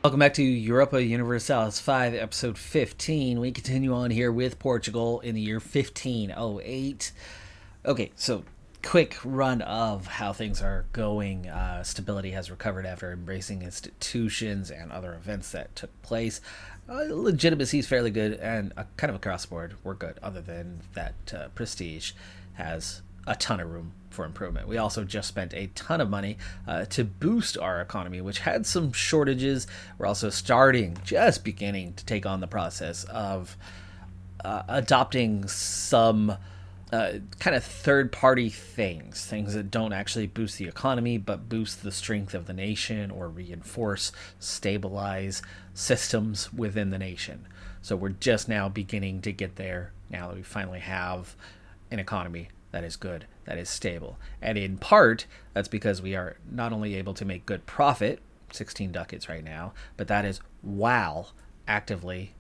Welcome back to Europa Universalis 5, episode 15. We continue on here with Portugal in the year 1508. Okay, so quick run of how things are going. Stability has recovered after embracing institutions and other events that took place. Legitimacy is fairly good, and kind of across the board, we're good, other than that prestige has a ton of room for improvement. We also just spent a ton of money to boost our economy, which had some shortages. We're also just beginning to take on the process of adopting some kind of third-party things that don't actually boost the economy, but boost the strength of the nation or reinforce, stabilize systems within the nation. So we're just now beginning to get there, now that we finally have an economy that is good, that is stable. And in part, that's because we are not only able to make good profit, 16 ducats right now, but that is while actively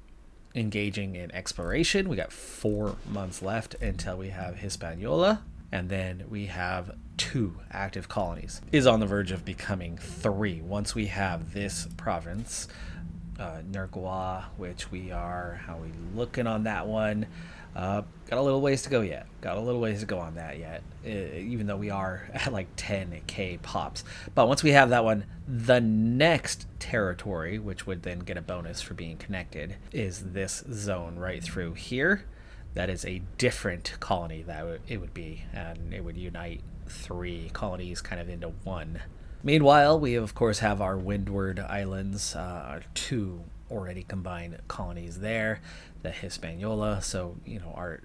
engaging in exploration. We got 4 months left until we have Hispaniola, and then we have 2 active colonies. Is on the verge of becoming 3 once we have this province, Nergua, which we are, how are we looking on that one? Got a little ways to go yet. Got a little ways to go on that yet, even though we are at like 10k pops. But once we have that one, the next territory, which would then get a bonus for being connected, is this zone right through here. That is a different colony that it would be, and it would unite 3 colonies kind of into one. Meanwhile, we of course have our Windward Islands, 2 already combined colonies there, the Hispaniola. So, our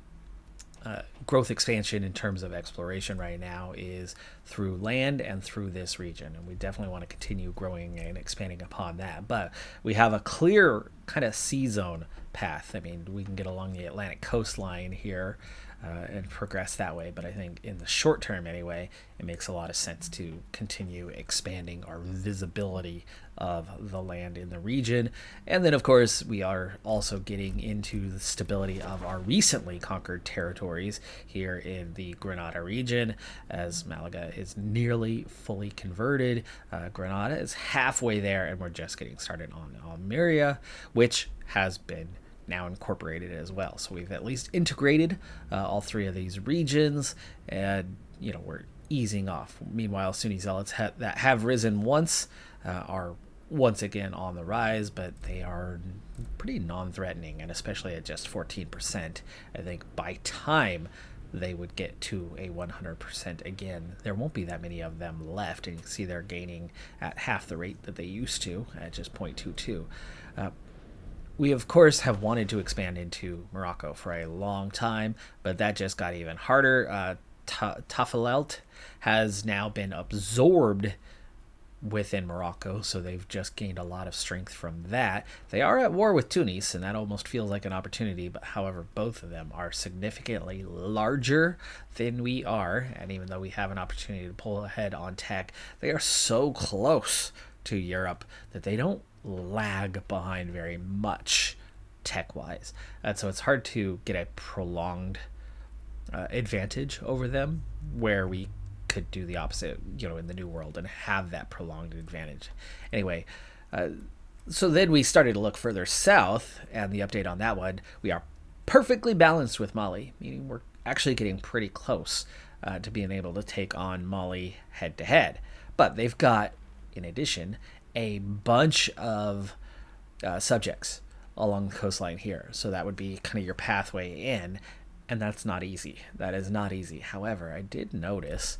growth expansion in terms of exploration right now is through land and through this region, and we definitely want to continue growing and expanding upon that. But we have a clear kind of sea zone path. I mean, we can get along the Atlantic coastline here and progress that way, but I think in the short term anyway, it makes a lot of sense to continue expanding our visibility of the land in the region. And then of course we are also getting into the stability of our recently conquered territories here in the Granada region, as Malaga is nearly fully converted. Granada is halfway there, and we're just getting started on Almeria, which has been now incorporated as well. So we've at least integrated all 3 of these regions, and we're easing off. Meanwhile, Sunni zealots that have risen once are once again on the rise, but they are pretty non-threatening, and especially at just 14%. I think by time they would get to a 100% again, there won't be that many of them left, and you can see they're gaining at half the rate that they used to, at just 0.22. We, of course, have wanted to expand into Morocco for a long time, but that just got even harder. Tafilelt has now been absorbed within Morocco, so they've just gained a lot of strength from that. They are at war with Tunis, and that almost feels like an opportunity, but however, both of them are significantly larger than we are, and even though we have an opportunity to pull ahead on tech, they are so close to Europe that they don't lag behind very much tech-wise, and so it's hard to get a prolonged advantage over them, where we could do the opposite, in the New World, and have that prolonged advantage. Anyway, so then we started to look further south, and the update on that one, we are perfectly balanced with Mali, meaning we're actually getting pretty close to being able to take on Mali head-to-head. But they've got, in addition, a bunch of subjects along the coastline here. So that would be kind of your pathway in, and that's not easy. That is not easy. However, I did notice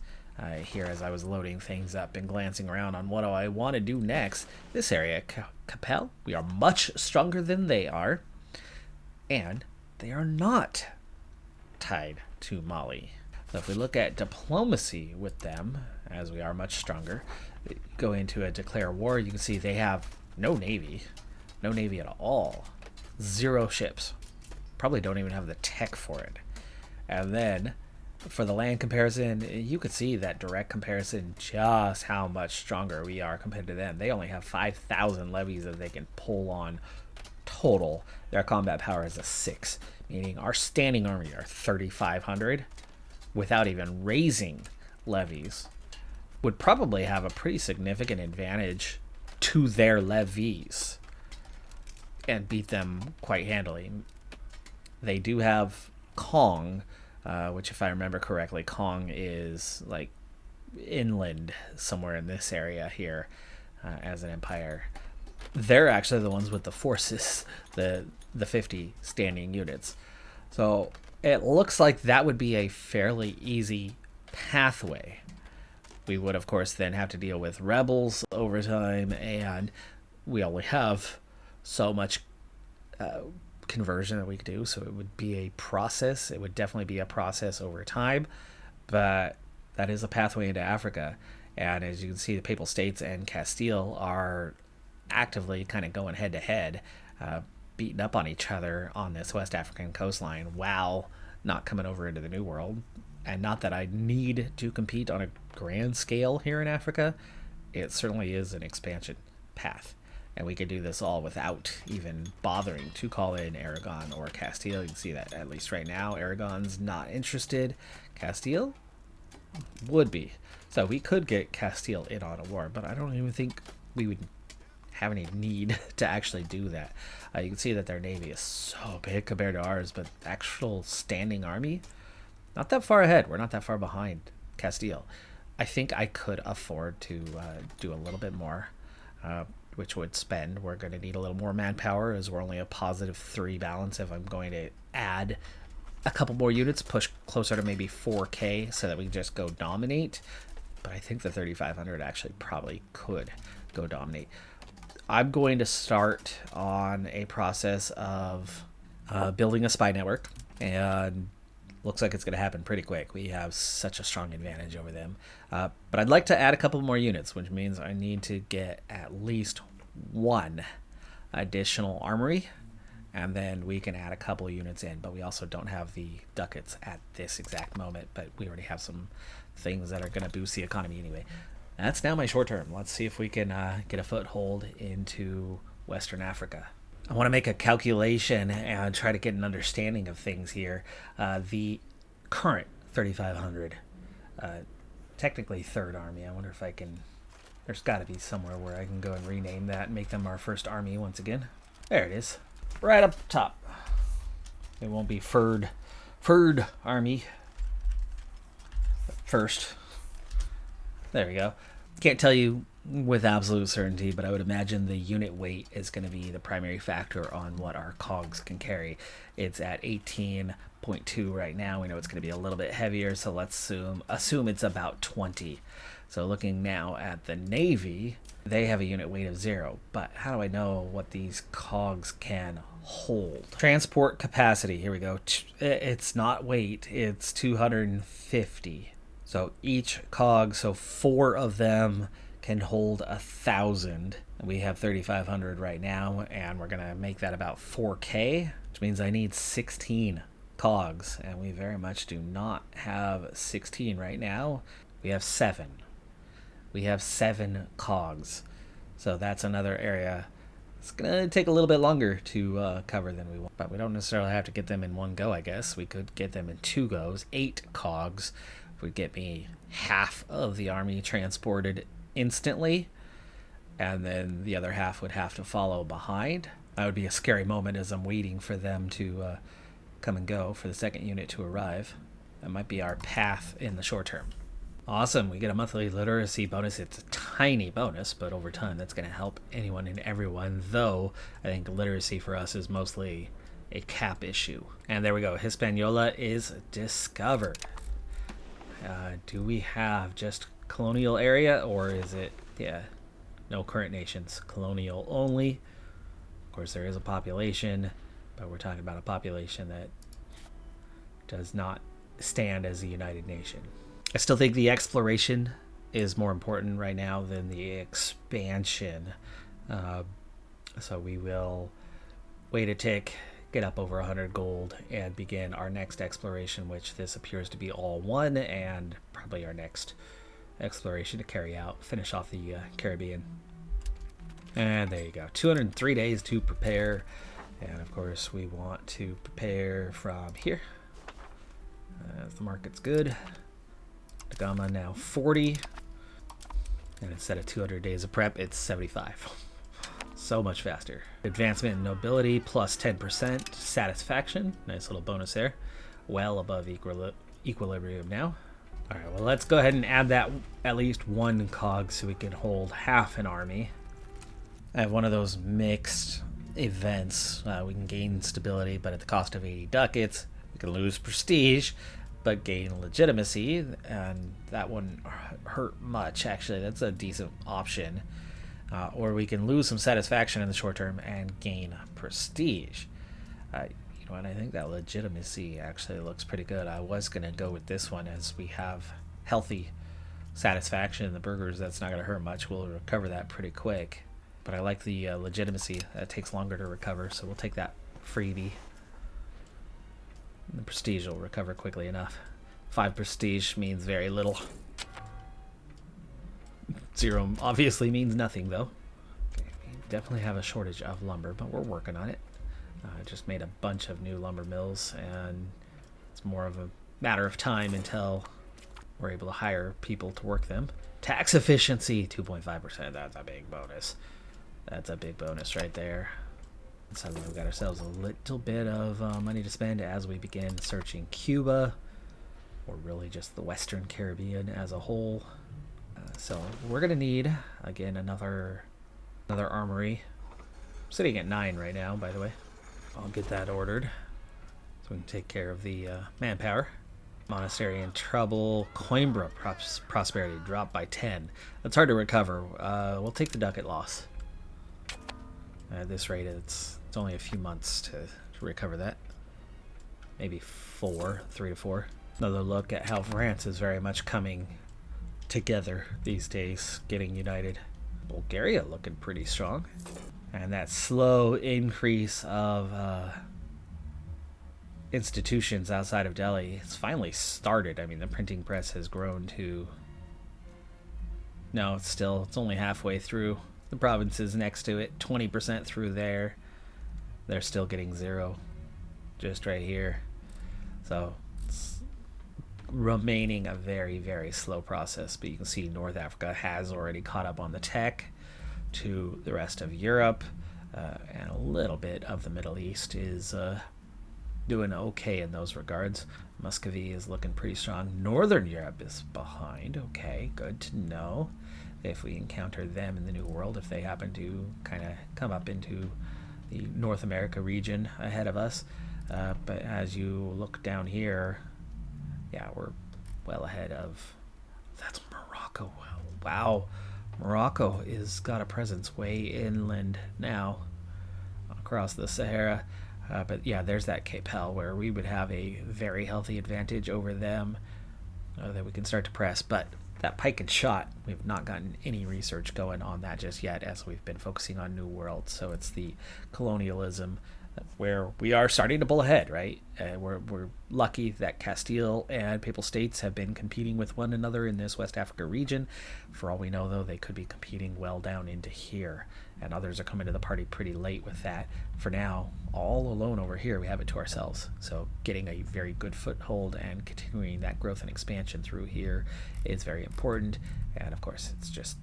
here as I was loading things up and glancing around on what I want to do next, this area, Kapelle, we are much stronger than they are, and they are not tied to Mali. So if we look at diplomacy with them, as we are much stronger, go into a declare war, you can see they have no navy at all, 0 ships, probably don't even have the tech for it. And then for the land comparison, you could see that direct comparison, just how much stronger we are compared to them. They only have 5,000 levies that they can pull on total. Their combat power is a 6, meaning our standing army are 3,500 without even raising levies. Would probably have a pretty significant advantage to their levies and beat them quite handily. They do have Kong, which, if I remember correctly, Kong is like inland somewhere in this area here as an empire. They're actually the ones with the forces, the 50 standing units. So it looks like that would be a fairly easy pathway. We would, of course, then have to deal with rebels over time, and we only have so much conversion that we could do, so it would be a process. It would definitely be a process over time, but that is a pathway into Africa. And as you can see, the Papal States and Castile are actively kind of going head to head, beating up on each other on this West African coastline while not coming over into the New World. And not that I need to compete on a grand scale here in Africa. It certainly is an expansion path. And we could do this all without even bothering to call in Aragon or Castile. You can see that at least right now, Aragon's not interested. Castile would be. So we could get Castile in on a war, but I don't even think we would have any need to actually do that. You can see that their navy is so big compared to ours, but actual standing army, not that far ahead. We're not that far behind Castile. I think I could afford to do a little bit more, which would spend. We're going to need a little more manpower, as we're only a +3 balance. If I'm going to add a couple more units, push closer to maybe 4K so that we just go dominate. But I think the 3,500 actually probably could go dominate. I'm going to start on a process of building a spy network, and looks like it's going to happen pretty quick. We have such a strong advantage over them. But I'd like to add a couple more units, which means I need to get at least one additional armory, and then we can add a couple of units in. But we also don't have the ducats at this exact moment, but we already have some things that are going to boost the economy anyway. That's now my short term. Let's see if we can get a foothold into Western Africa. I want to make a calculation and try to get an understanding of things here. The current 3,500, technically Third Army. I wonder if I can... There's got to be somewhere where I can go and rename that and make them our First Army once again. There it is. Right up top. It won't be Third Army. First. There we go. Can't tell you with absolute certainty, but I would imagine the unit weight is going to be the primary factor on what our cogs can carry. It's at 18.2 right now. We know it's going to be a little bit heavier, so let's assume it's about 20. So looking now at the Navy, they have a unit weight of 0, but how do I know what these cogs can hold? Transport capacity, here we go. It's not weight, it's 250. So each cog, so 4 of them can hold 1,000. We have 3,500 right now, and we're going to make that about 4K, which means I need 16 cogs, and we very much do not have 16 right now. We have 7. We have 7 cogs, so that's another area. It's going to take a little bit longer to cover than we want, but we don't necessarily have to get them in one go, I guess. We could get them in 2 goes, 8 cogs. Would get me half of the army transported instantly, and then the other half would have to follow behind. That would be a scary moment as I'm waiting for them to come and go, for the second unit to arrive. That might be our path in the short term. Awesome, we get a monthly literacy bonus. It's a tiny bonus, but over time that's going to help anyone and everyone, though I think literacy for us is mostly a cap issue. And there we go, Hispaniola is discovered. Do we have just colonial area, or is it, no current nations, colonial only? Of course, there is a population, but we're talking about a population that does not stand as a united nation. I still think the exploration is more important right now than the expansion. So we will wait a tick, get up over 100 gold, and begin our next exploration, which this appears to be all one, and probably our next exploration to carry out, finish off the Caribbean. And there you go, 203 days to prepare, and of course we want to prepare from here. As the market's good. Da Gama now 40. And instead of 200 days of prep, it's 75. So much faster. Advancement in nobility plus 10%. Satisfaction, nice little bonus there. Well above equilibrium now. All right, well, let's go ahead and add that at least one cog so we can hold half an army. I have one of those mixed events. We can gain stability, but at the cost of 80 ducats. We can lose prestige, but gain legitimacy, and that wouldn't hurt much, actually. That's a decent option. Or we can lose some satisfaction in the short term and gain prestige. You know what, I think that legitimacy actually looks pretty good. I was going to go with this one as we have healthy satisfaction in the burgers. That's not going to hurt much. We'll recover that pretty quick. But I like the legitimacy. That takes longer to recover, so we'll take that freebie. And the prestige will recover quickly enough. 5 prestige means very little. 0 obviously means nothing, though. Okay, we definitely have a shortage of lumber, but we're working on it. I just made a bunch of new lumber mills, and it's more of a matter of time until we're able to hire people to work them. Tax efficiency, 2.5%. That's a big bonus. That's a big bonus right there. So we've got ourselves a little bit of money to spend as we begin searching Cuba, or really just the Western Caribbean as a whole. So we're gonna need, again, another armory. I'm sitting at 9 right now, by the way. I'll get that ordered so we can take care of the manpower. Monastery in trouble. Coimbra prosperity dropped by 10. That's hard to recover. We'll take the ducat loss. At this rate, it's only a few months to recover that. Maybe 3 to 4. Another look at how France is very much coming together these days, getting united. Bulgaria looking pretty strong. And that slow increase of institutions outside of Delhi, it's finally started. I mean, the printing press has grown to... No, it's only halfway through. The provinces next to it, 20% through there. They're still getting 0 just right here. So it's remaining a very, very slow process. But you can see North Africa has already caught up on the tech to the rest of Europe. And a little bit of the Middle East is doing okay in those regards. Muscovy is looking pretty strong. Northern Europe is behind. Okay, good to know. If we encounter them in the New World, if they happen to kind of come up into the North America region ahead of us. But as you look down here, yeah, we're well ahead of... That's Morocco. Wow. Morocco is got a presence way inland now across the Sahara. But yeah, there's that Kapelle where we would have a very healthy advantage over them that we can start to press. But that pike and shot, we've not gotten any research going on that just yet, as we've been focusing on New World. So it's the colonialism where we are starting to pull ahead, right? We're lucky that Castile and Papal States have been competing with one another in this West Africa region. For all we know, though, they could be competing well down into here, and others are coming to the party pretty late with that. For now, all alone over here, we have it to ourselves. So getting a very good foothold and continuing that growth and expansion through here is very important. And of course, it's just,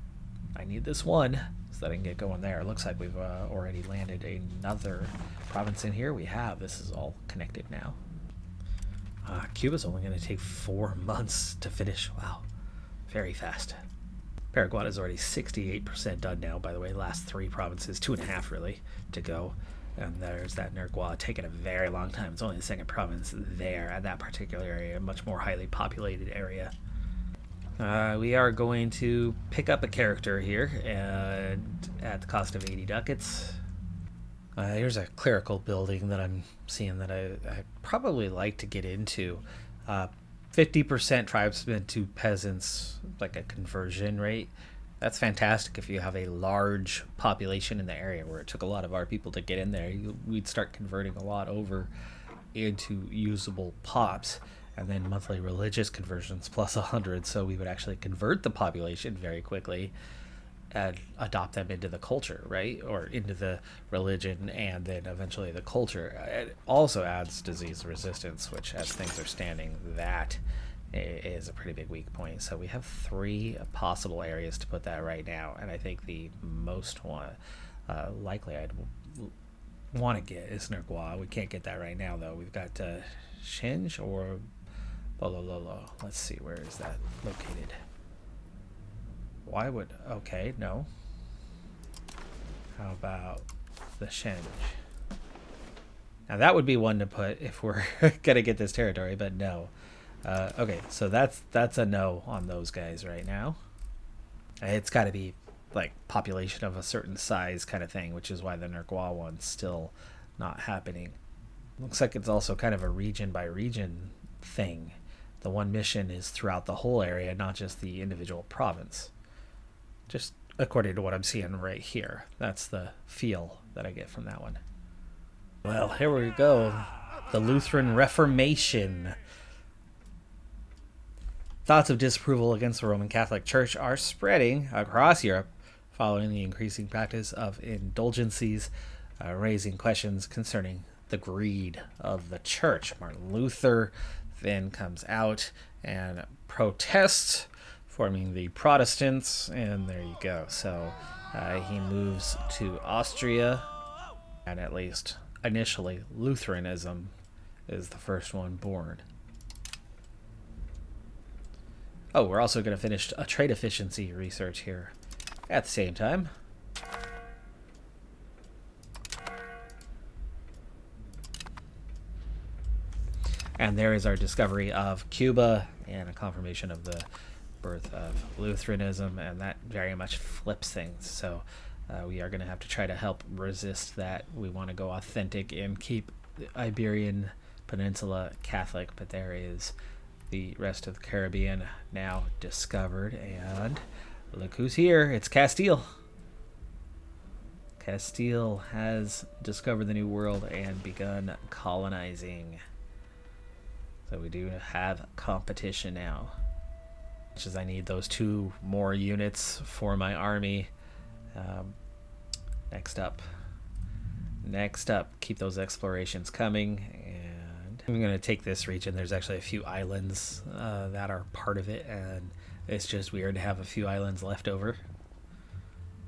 I need this one so that I can get going there. It looks like we've already landed another province in here. We have. This is all connected now. Cuba's only going to take 4 months to finish. Wow. Very fast. Paraguay is already 68% done now, by the way. Last 3 provinces, 2.5 really, to go. And there's that Nergua taking a very long time. It's only the 2nd province there at that particular area, a much more highly populated area. We are going to pick up a character here and at the cost of 80 ducats. Here's a clerical building that I'm seeing that I probably like to get into. 50% tribesmen to peasants, like a conversion rate. That's fantastic if you have a large population in the area where it took a lot of our people to get in there. We'd start converting a lot over into usable pops. And then monthly religious conversions plus 100, so we would actually convert the population very quickly and adopt them into the culture, right? Or into the religion and then eventually the culture. It also adds disease resistance, which as things are standing, that is a pretty big weak point. So we have 3 possible areas to put that right now, and I think the most likely I'd want to get is Nergua. We can't get that right now though. We've got Shinj or Bolololo. Let's see, where is that located? Why would... okay, no. How about the Shinj? Now that would be one to put if we're gonna get this territory, but no. Okay, so that's a no on those guys right now. It's got to be like population of a certain size kind of thing, which is why the Nergua one's still not happening. Looks like it's also kind of a region by region thing. The one mission is throughout the whole area, not just the individual province. Just according to what I'm seeing right here. That's the feel that I get from that one. Well, here we go. The Lutheran Reformation. Thoughts of disapproval against the Roman Catholic Church are spreading across Europe following the increasing practice of indulgences, raising questions concerning the greed of the church. Martin Luther then comes out and protests, forming the Protestants, and there you go. So he moves to Austria, and at least initially Lutheranism is the first one born. Oh, we're also going to finish a trade efficiency research here at the same time. And there is our discovery of Cuba and a confirmation of the birth of Lutheranism, and that very much flips things. So we are going to have to try to help resist that. We want to go authentic and keep the Iberian Peninsula Catholic, but there is the rest of the Caribbean now discovered, and look who's here. It's Castile. Castile has discovered the New World and begun colonizing. So we do have competition now. Which is, I need those 2 more units for my army. Next up, keep those explorations coming. And I'm going to take this region. There's actually a few islands that are part of it, and it's just weird to have a few islands left over.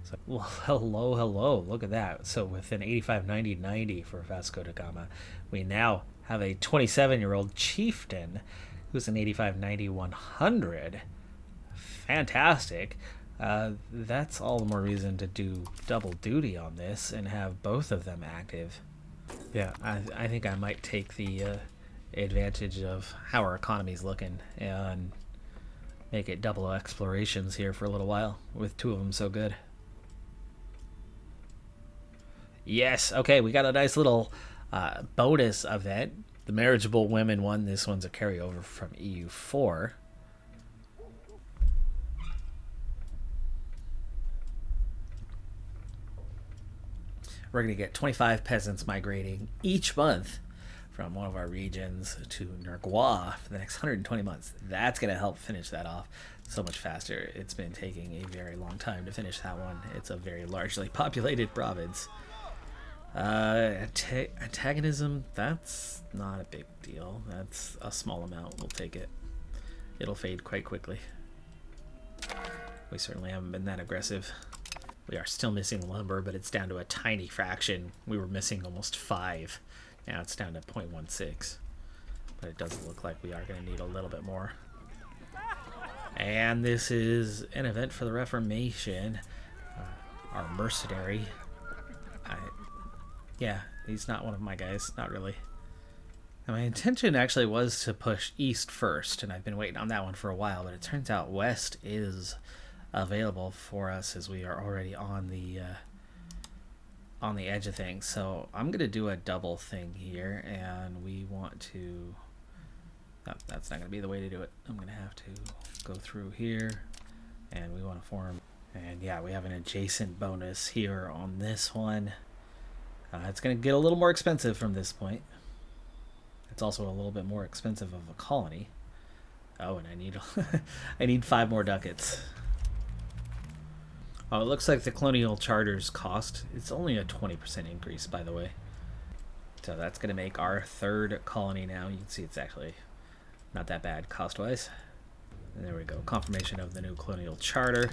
So, well, hello, look at that. So with an 85-90-90 for Vasco da Gama, we now have a 27-year-old chieftain who's an 85-90-100. Fantastic. That's all the more reason to do double duty on this and have both of them active. Yeah, I think I might take the advantage of how our economy's looking and make it double explorations here for a little while with 2 of them so good. Yes, okay, we got a nice little bonus event. The marriageable women one. This one's a carryover from EU4. We're going to get 25 peasants migrating each month from one of our regions to Nergua for the next 120 months. That's going to help finish that off so much faster. It's been taking a very long time to finish that one. It's a very largely populated province. Antagonism, that's not a big deal. That's a small amount. We'll take it. It'll fade quite quickly. We certainly haven't been that aggressive. We are still missing lumber, but it's down to a tiny fraction. We were missing almost 5. Now it's down to 0.16. But it doesn't look like we are going to need a little bit more. And this is an event for the Reformation. Our mercenary. Yeah, he's not one of my guys. Not really. And my intention actually was to push east first, and I've been waiting on that one for a while, but it turns out west is available for us as we are already on the edge of things. So I'm going to do a double thing here, and we want to... No, that's not going to be the way to do it. I'm going to have to go through here, and we want to form... And yeah, we have an adjacent bonus here on this one. It's going to get a little more expensive from this point. It's also a little bit more expensive of a colony. Oh, and I need I need 5 more ducats. Oh, it looks like the colonial charter's cost. It's only a 20% increase, by the way. So that's going to make our 3rd colony now. You can see it's actually Not that bad cost-wise. And there we go. Confirmation of the new colonial charter.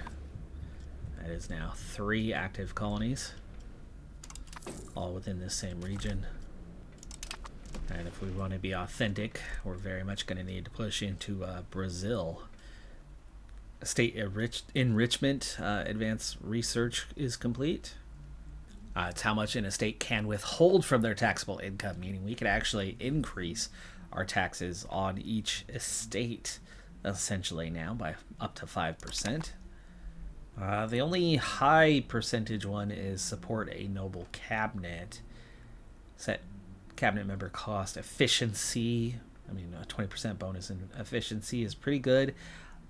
That is now 3 active colonies, all within this same region. And if we want to be authentic, we're very much going to need to push into Brazil. State enrichment advanced research is complete. It's how much an estate can withhold from their taxable income, meaning we could actually increase our taxes on each estate essentially now by up to 5%. The only high percentage one is support a noble cabinet. Set cabinet member cost efficiency. I mean, a 20% bonus in efficiency is pretty good.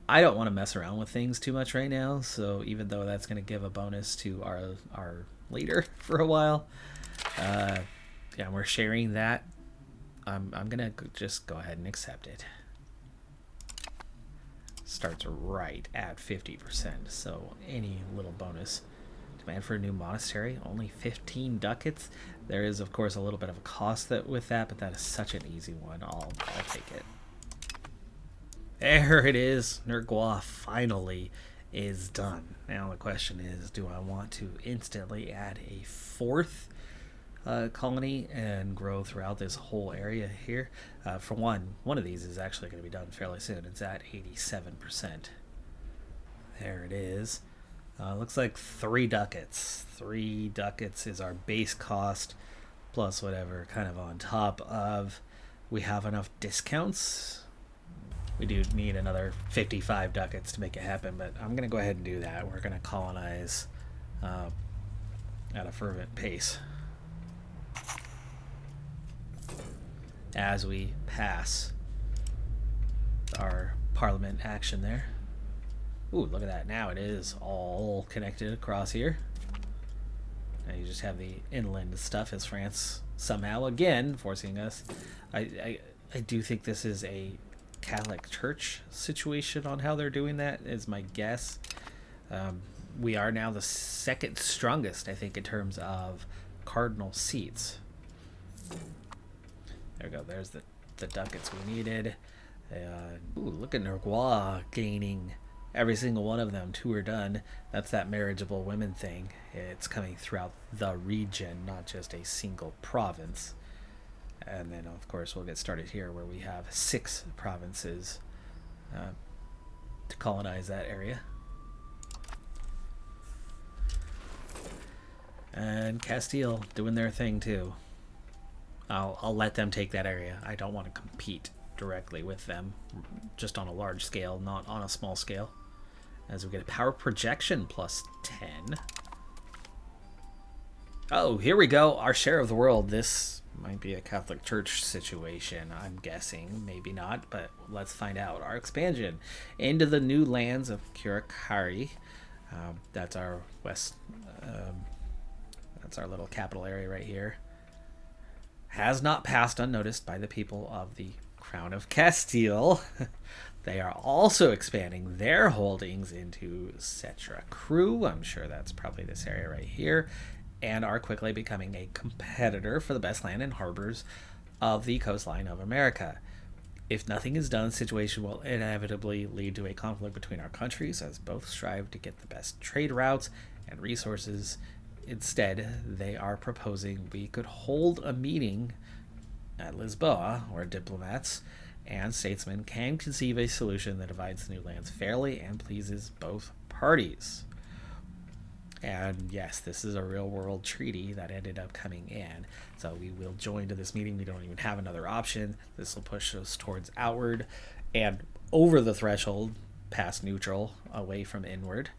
I don't want to mess around with things too much right now, so even though that's going to give a bonus to our leader for a while, yeah, we're sharing that. I'm going to just go ahead and accept it. Starts right at 50%, so any little bonus. Demand for a new monastery, only 15 ducats. There is, of course, a little bit of a cost with that, but that is such an easy one. I'll take it. There it is. Nergua finally is done. Now the question is, do I want to instantly add a 4th colony and grow throughout this whole area here? For one of these is actually going to be done fairly soon. It's at 87%. There it is. Looks like 3 ducats. 3 ducats is our base cost, plus whatever kind of on top of. We have enough discounts. We do need another 55 ducats to make it happen, but I'm going to go ahead and do that. We're going to colonize at a fervent pace as we pass our parliament action there. Ooh, look at that. Now it is all connected across here. Now you just have the inland stuff as France somehow, again, forcing us. I do think this is a Catholic Church situation on how they're doing that, is my guess. We are now the 2nd strongest, I think, in terms of cardinal seats. There we go. There's the ducats we needed. Ooh, look at Nergua gaining every single one of them. 2 are done. That's that marriageable women thing. It's coming throughout the region, not just a single province. And then, of course, we'll get started here where we have 6 provinces to colonize that area. And Castile doing their thing, too. I'll let them take that area. I don't want to compete directly with them, just on a large scale, not on a small scale. As we get a power projection plus 10. Oh, here we go. Our share of the world. This might be a Catholic Church situation, I'm guessing. Maybe not, but let's find out. Our expansion into the new lands of Curacari. That's our west. That's our little capital area right here. Has not passed unnoticed by the people of the Crown of Castile. They are also expanding their holdings into Cetra Crew. I'm sure that's probably this area right here. And are quickly becoming a competitor for the best land and harbors of the coastline of America. If nothing is done, the situation will inevitably lead to a conflict between our countries as both strive to get the best trade routes and resources. Instead, they are proposing we could hold a meeting at Lisboa, where diplomats and statesmen can conceive a solution that divides the new lands fairly and pleases both parties. And yes, this is a real-world treaty that ended up coming in. So we will join to this meeting. We don't even have another option. This will push us towards outward and over the threshold, past neutral, away from inward.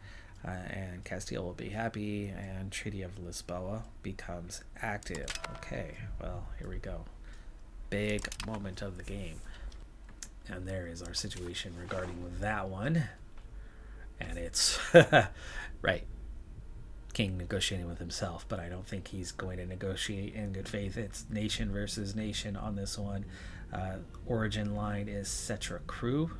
And Castile will be happy, and Treaty of Lisboa becomes active. Okay, well, here we go. Big moment of the game. And there is our situation regarding that one. And it's, right, King negotiating with himself, but I don't think he's going to negotiate in good faith. It's nation versus nation on this one. Origin line is Cetra Crew.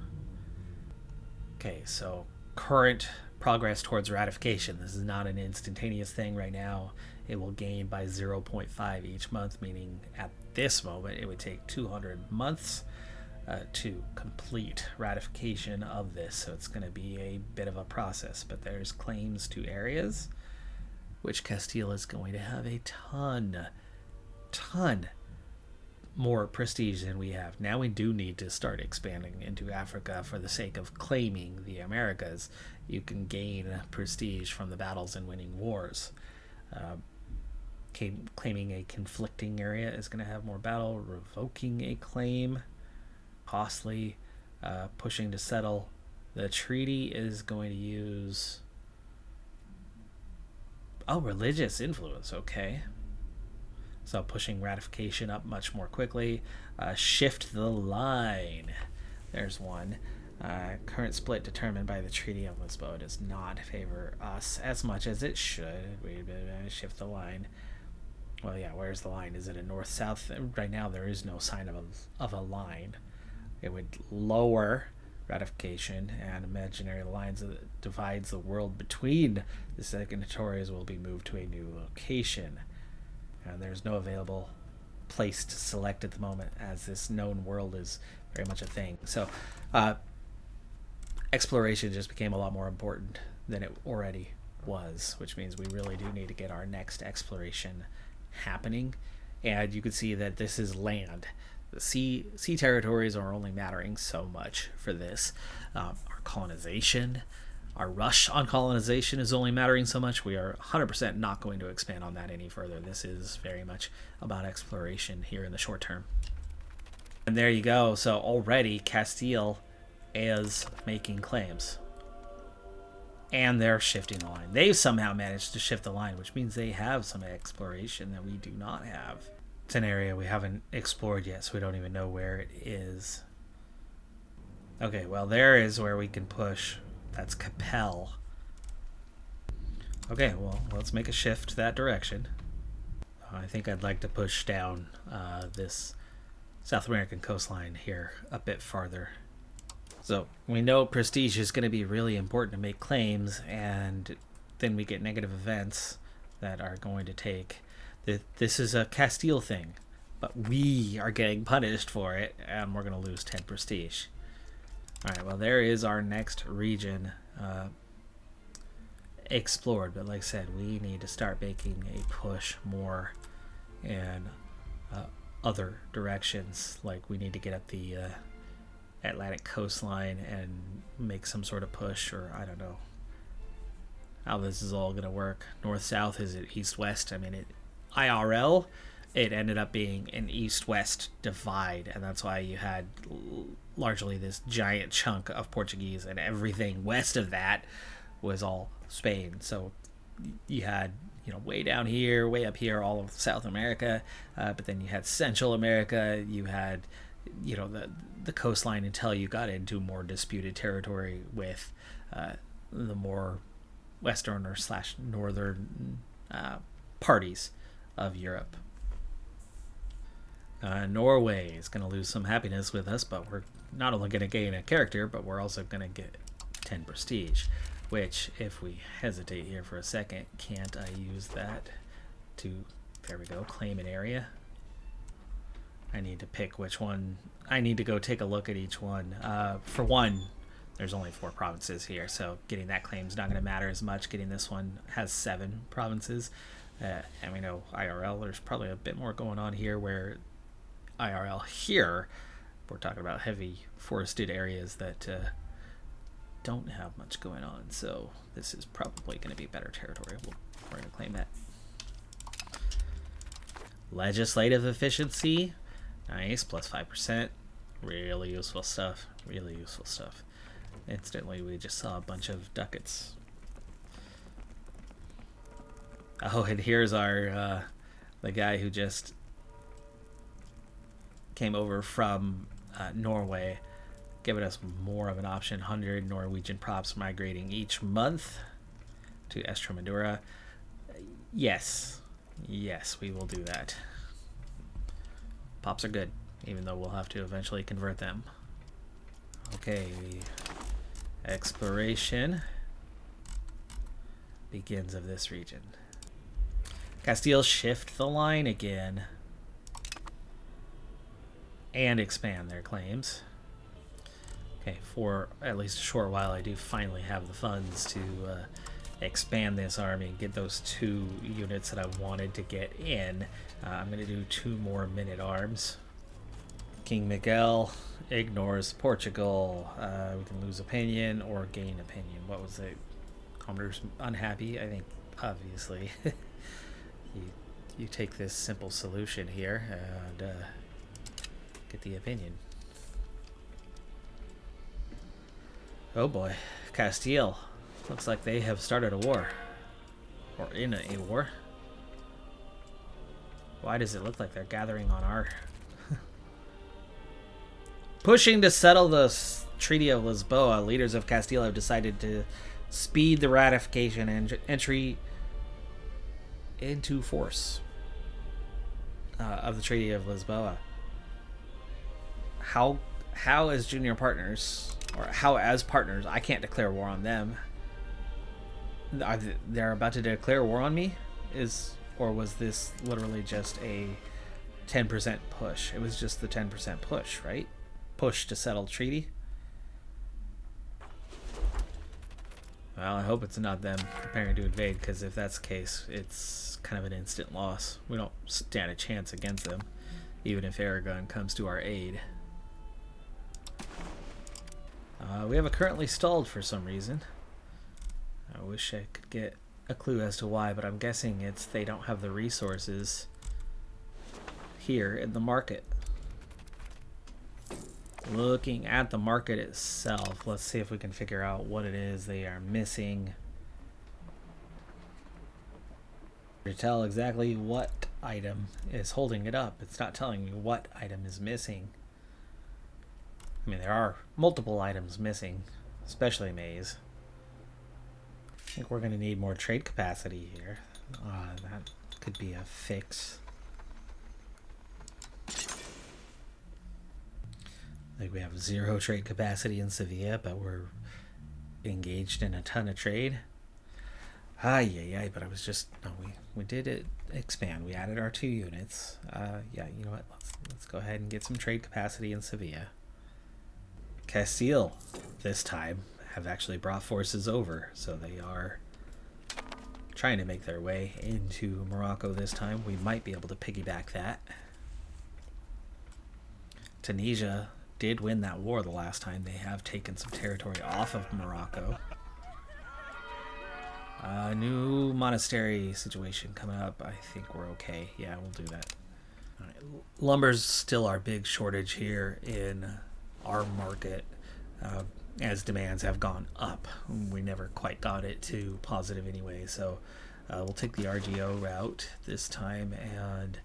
Okay, so current progress towards ratification. This is not an instantaneous thing right now. It will gain by 0.5 each month, meaning at this moment it would take 200 months. to complete ratification of this. So it's going to be a bit of a process, but there's claims to areas, which Castile is going to have a ton more prestige than we have. Now we do need to start expanding into Africa for the sake of claiming the Americas. You can gain prestige from the battles and winning wars. Claiming a conflicting area is going to have more battle. Revoking a claim, costly. Pushing to settle. The treaty is going to use religious influence. Okay, so pushing ratification up much more quickly. Shift the line. There's one. Current split determined by the Treaty of Lisboa does not favor us as much as it should. We shift the line. Well, yeah, where's the line? Is it a north-south? Right now there is no sign of a line. It would lower ratification, and imaginary lines that divides the world between the signatories will be moved to a new location. And there's no available place to select at the moment, as this known world is very much a thing. So exploration just became a lot more important than it already was, which means we really do need to get our next exploration happening. And you can see that this is land. The sea territories are only mattering so much for this. Our colonization, our rush on colonization is only mattering so much. We are 100% not going to expand on that any further. This is very much about exploration here in the short term. And there you go. So already Castile is making claims. And they're shifting the line. They've somehow managed to shift the line, which means they have some exploration that we do not have. It's an area we haven't explored yet, so we don't even know where it is. Okay, well, there is where we can push. That's Kapelle. Okay, well, let's make a shift that direction. I think I'd like to push down this South American coastline here a bit farther. So we know prestige is going to be really important to make claims, and then we get negative events that are going to take. This is a Castile thing, but we are getting punished for it, and we're going to lose 10 prestige. All right, well, there is our next region explored, but like I said, we need to start making a push more in other directions. Like we need to get up the Atlantic coastline and make some sort of push, or I don't know how this is all going to work. North-south, is it east-west? I mean, IRL, it ended up being an east-west divide, and that's why you had largely this giant chunk of Portuguese, and everything west of that was all Spain. So you had, way down here, way up here, all of South America, but then you had Central America, you had, the coastline until you got into more disputed territory with the more western or / northern parties of Europe. Norway is going to lose some happiness with us, but we're not only going to gain a character, but we're also going to get 10 prestige, which, if we hesitate here for a second, can't I use that to, there we go, claim an area? I need to pick which one. I need to go take a look at each one. For one, there's only 4 provinces here, so getting that claim is not going to matter as much. Getting this one has 7 provinces. And we know IRL, there's probably a bit more going on here, where IRL here, we're talking about heavy forested areas that don't have much going on. So this is probably going to be better territory. We're going to claim that. Legislative efficiency. Nice, plus 5%. Really useful stuff. Really useful stuff. Instantly, we just saw a bunch of ducats. Oh, and here's our the guy who just came over from Norway, giving us more of an option. 100 Norwegian props migrating each month to Estremadura. Yes, we will do that. Pops are good, even though we'll have to eventually convert them. Okay, exploration begins of this region. Castile shift the line again and expand their claims. Okay, for at least a short while, I do finally have the funds to expand this army and get those 2 units that I wanted to get in. I'm going to do 2 more men-at-arms. King Miguel ignores Portugal. We can lose opinion or gain opinion. What was it? Commodore's unhappy? I think, obviously. you take this simple solution here and get the opinion. Oh boy, Castile. Looks like they have started a war. Or in a war. Why does it look like they're gathering on our... Pushing to settle the Treaty of Lisboa, leaders of Castile have decided to speed the ratification and entry into force of the Treaty of Lisboa. How as junior partners, or how as partners, I can't declare war on them. They're about to declare war on me? Or was this literally just a 10% push? It was just the 10% push, right? Push to settle treaty. Well, I hope it's not them preparing to invade, because if that's the case, it's kind of an instant loss. We don't stand a chance against them, even if Aragon comes to our aid. We have a currently stalled for some reason. I wish I could get a clue as to why, but I'm guessing it's they don't have the resources here in the market. Looking at the market itself, let's see if we can figure out what it is they are missing. To tell exactly what item is holding it up. It's not telling me what item is missing. I mean, there are multiple items missing, especially maize. I think we're going to need more trade capacity here. That could be a fix. Like, we have 0 trade capacity in Sevilla, but we're engaged in a ton of trade. But I was just... No, we did expand. We added our 2 units. Yeah, you know what? Let's go ahead and get some trade capacity in Sevilla. Castile, this time, have actually brought forces over, so they are trying to make their way into Morocco this time. We might be able to piggyback that. Tunisia did win that war the last time. They have taken some territory off of Morocco. New monastery situation coming up. I think we're okay. Yeah, we'll do that. All right. Lumber's still our big shortage here in our market, as demands have gone up. We never quite got it to positive anyway, so we'll take the RGO route this time, and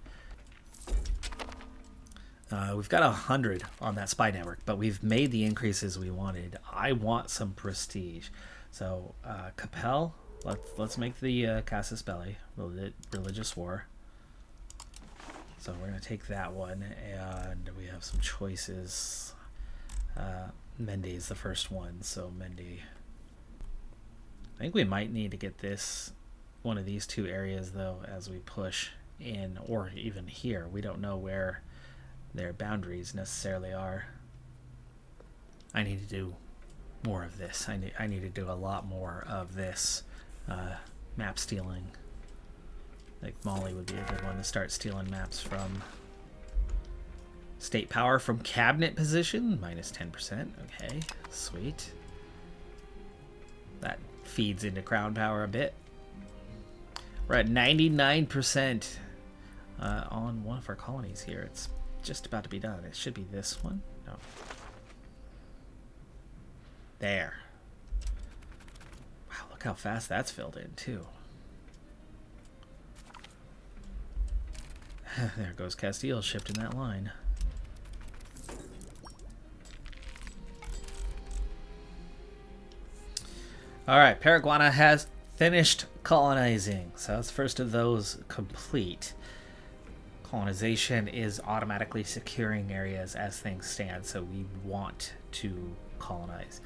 we've got 100 on that spy network, but we've made the increases we wanted. I want some prestige, so Kapelle, let's make the Casus Belli, religious war. So we're going to take that one, and we have some choices. Mende is the first one, so Mende. I think we might need to get one of these 2 areas, though, as we push in, or even here. We don't know where their boundaries necessarily are. I need to do more of this. I need to do a lot more of this map stealing. Like Mali would be a good one to start stealing maps from. State power from cabinet position, minus 10%. Okay, sweet. That feeds into crown power a bit. We're at 99% on one of our colonies here. It's just about to be done. It should be this one. No. There. Wow, look how fast that's filled in, too. There goes Castile, shifting that line. Alright, Paraguay has finished colonizing. So that's the first of those complete. Colonization is automatically securing areas as things stand, so we want to colonize.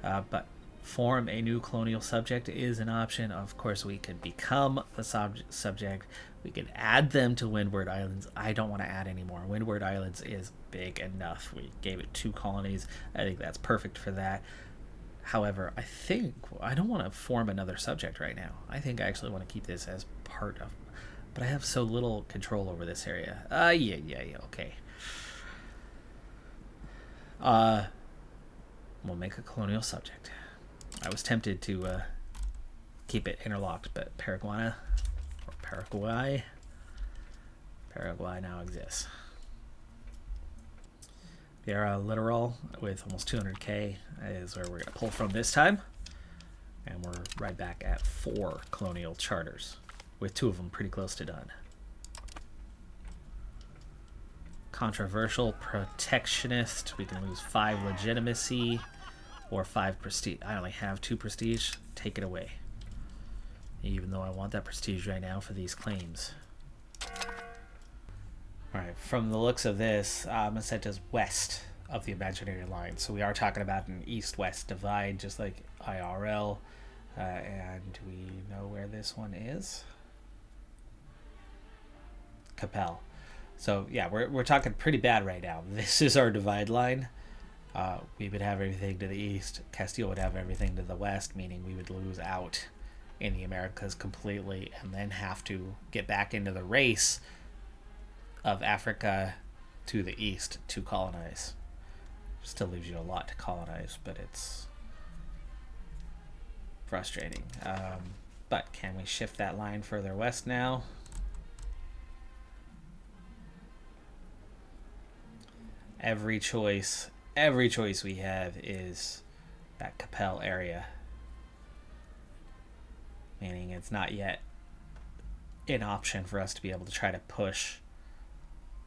But Form a new colonial subject is an option. Of course, we could become the subject. We could add them to Windward Islands. I don't want to add any more. Windward Islands is big enough. We gave it 2 colonies. I think that's perfect for that. However, I don't want to form another subject right now. I think I actually want to keep this as part of, but I have so little control over this area. Yeah, okay. We'll make a colonial subject. I was tempted to keep it interlocked, but Paraguay now exists. Vieira Littoral with almost 200k is where we're going to pull from this time. And we're right back at 4 colonial charters, with 2 of them pretty close to done. Controversial, protectionist, we can lose 5 legitimacy or 5 prestige. I only have 2 prestige, take it away. Even though I want that prestige right now for these claims. Alright, from the looks of this, Macenta's west of the imaginary line. So we are talking about an east-west divide, just like IRL. And do we know where this one is? Kapelle. So yeah, we're talking pretty bad right now. This is our divide line. We would have everything to the east. Castile would have everything to the west, meaning we would lose out in the Americas completely and then have to get back into the race of Africa to the east to colonize. Still leaves you a lot to colonize, but it's frustrating. But can we shift that line further west now? Every choice we have is that Kapelle area, meaning it's not yet an option for us to be able to try to push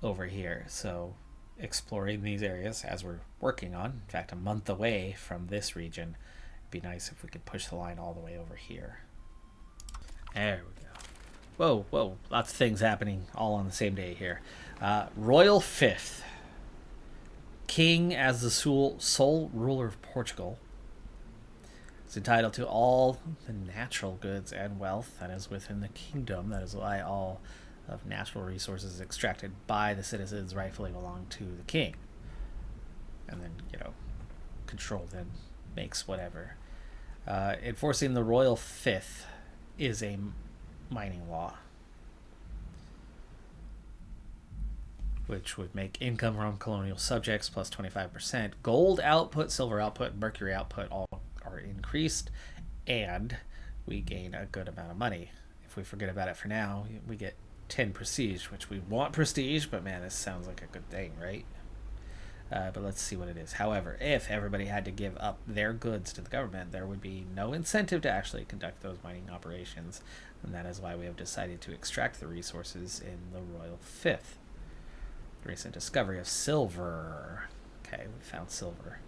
over here. So exploring these areas as we're working on, in fact a month away from this region, it'd be nice if we could push the line all the way over here. There we go. Whoa, lots of things happening all on the same day here. Royal Fifth. King as the sole ruler of Portugal is entitled to all the natural goods and wealth that is within the kingdom. That is why all of natural resources extracted by the citizens rightfully belong to the king. And then, control then makes whatever. Enforcing the Royal Fifth is a mining law, which would make income from colonial subjects plus 25%. Gold output, silver output, mercury output all are increased, and we gain a good amount of money. If we forget about it for now, we get 10 prestige, which we want prestige, but man, this sounds like a good thing, right? But let's see what it is. However, if everybody had to give up their goods to the government, there would be no incentive to actually conduct those mining operations, and that is why we have decided to extract the resources in the Royal Fifth. Recent discovery of silver. Okay, we found silver.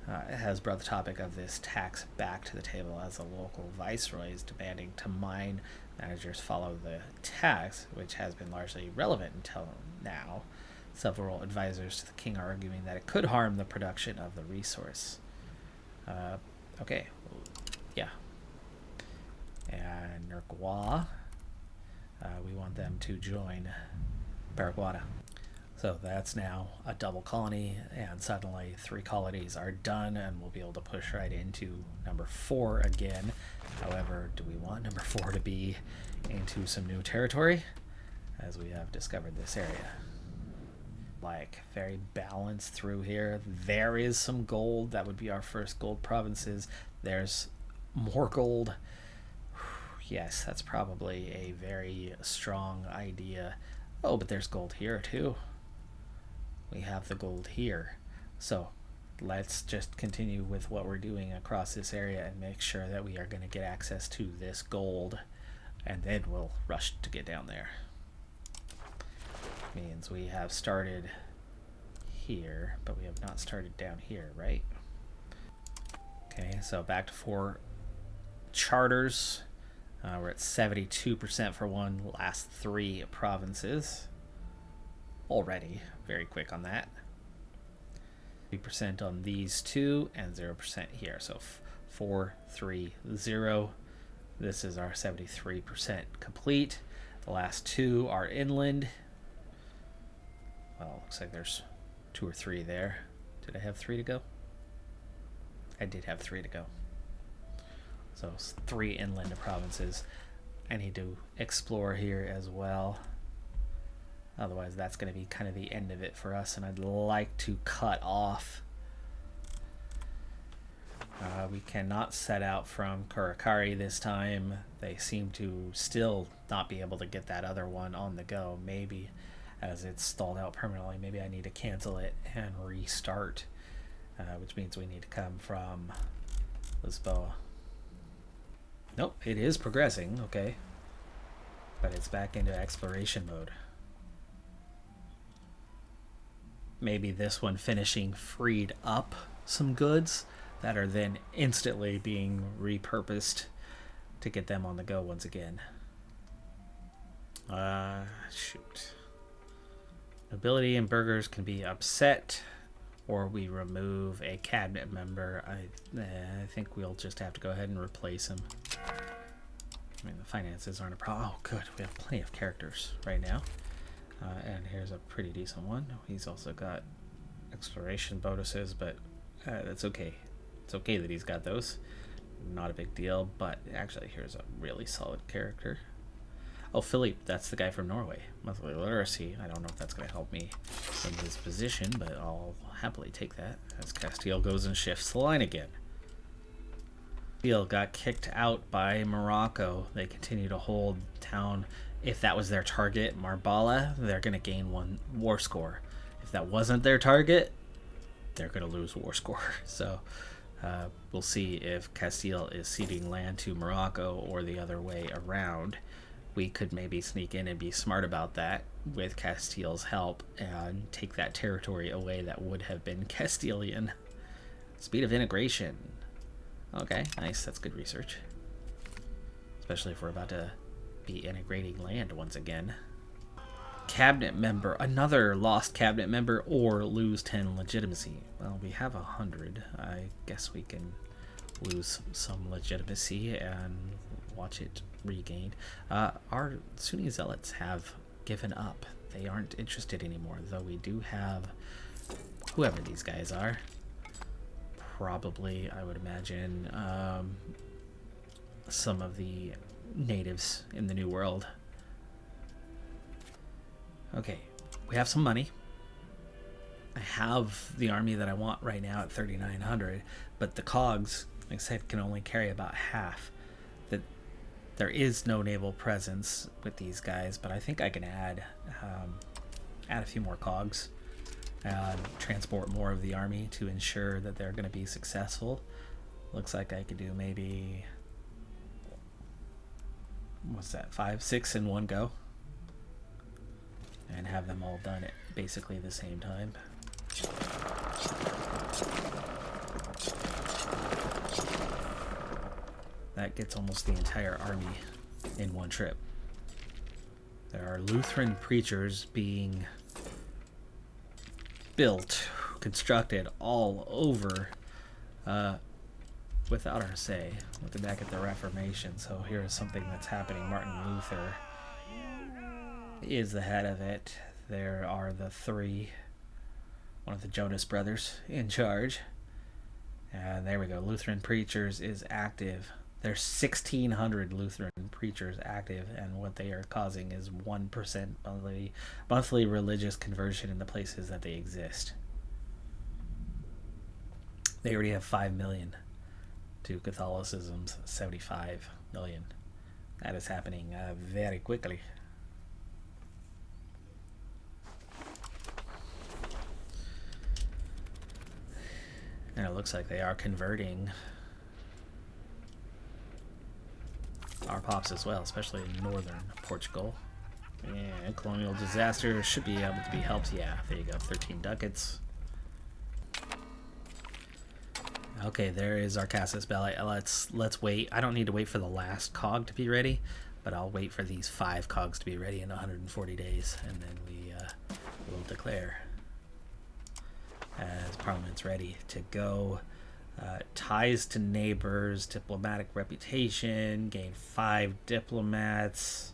It has brought the topic of this tax back to the table as the local viceroy is demanding to mine managers follow the tax, which has been largely irrelevant until now. Several advisors to the king are arguing that it could harm the production of the resource. Okay, yeah. And Uruguay, we want them to join Paraguay. So that's now a double colony, and suddenly 3 colonies are done, and we'll be able to push right into number 4 again. However, do we want number 4 to be into some new territory, as we have discovered this area? Like, very balanced through here. There is some gold. That would be our first gold provinces. There's more gold. Yes, that's probably a very strong idea. Oh, but there's gold here too. We have the gold here. So let's just continue with what we're doing across this area and make sure that we are going to get access to this gold, and then we'll rush to get down there. Means we have started here, but we have not started down here, right? Okay, so back to 4 charters. We're at 72% for one, last 3 provinces already. Very quick on that. 3% on these 2 and 0% here. So 430. This is our 73% complete. The last two are inland. Well, looks like there's 2 or 3 there. Did I have 3 to go? I did have 3 to go. So 3 inland provinces. I need to explore here as well. Otherwise, that's going to be kind of the end of it for us, and I'd like to cut off. We cannot set out from Kurikari this time. They seem to still not be able to get that other one on the go. Maybe as it's stalled out permanently, maybe I need to cancel it and restart, which means we need to come from Lisboa. Nope, it is progressing, okay. But it's back into exploration mode. Maybe this one finishing freed up some goods that are then instantly being repurposed to get them on the go once again. Shoot. Nobility and burghers can be upset, or we remove a cabinet member. I think we'll just have to go ahead and replace him. I mean, the finances aren't a problem. Oh, good. We have plenty of characters right now. And here's a pretty decent one. He's also got exploration bonuses, but that's okay. It's okay that he's got those. Not a big deal, but actually here's a really solid character. Oh, Philippe, that's the guy from Norway. Monthly literacy. I don't know if that's going to help me in his position, but I'll happily take that as Castile goes and shifts the line again. Castile got kicked out by Morocco. They continue to hold town. If that was their target, Marbala, they're going to gain 1 war score. If that wasn't their target, they're going to lose war score. So we'll see if Castile is ceding land to Morocco or the other way around. We could maybe sneak in and be smart about that with Castile's help and take that territory away that would have been Castilian. Speed of integration. Okay, nice. That's good research. Especially if we're about to be integrating land once again. Cabinet member. Another lost cabinet member or lose 10 legitimacy. Well, we have 100. I guess we can lose some legitimacy and watch it regained. Our Sunni zealots have given up. They aren't interested anymore, though we do have whoever these guys are. Probably, I would imagine, some of the natives in the New World. Okay, we have some money. I have the army that I want right now at 3,900, but the cogs, like I said, can only carry about half. That there is no naval presence with these guys, but I think I can add a few more cogs and transport more of the army to ensure that they're going to be successful. Looks like I could do maybe, what's that, 5, 6 in one go, and have them all done at basically the same time. That gets almost the entire army in one trip. There are Lutheran preachers being built, constructed all over without our say. Looking back at the Reformation, so here is something that's happening. Martin Luther is the head of it. There are the 3, one of the Jonas brothers in charge. And there we go. Lutheran preachers is active. There's 1,600 Lutheran preachers active, and what they are causing is 1% monthly religious conversion in the places that they exist. They already have 5 million to Catholicism's 75 million. That is happening very quickly. And it looks like they are converting our pops as well, especially in northern Portugal. And colonial disaster should be able to be helped. Yeah, there you go, 13 ducats. Okay, there is our Casus Belli. Let's wait. I don't need to wait for the last cog to be ready, but I'll wait for these 5 cogs to be ready in 140 days, and then we will declare as Parliament's ready to go. Ties to neighbors, diplomatic reputation, gain 5 diplomats.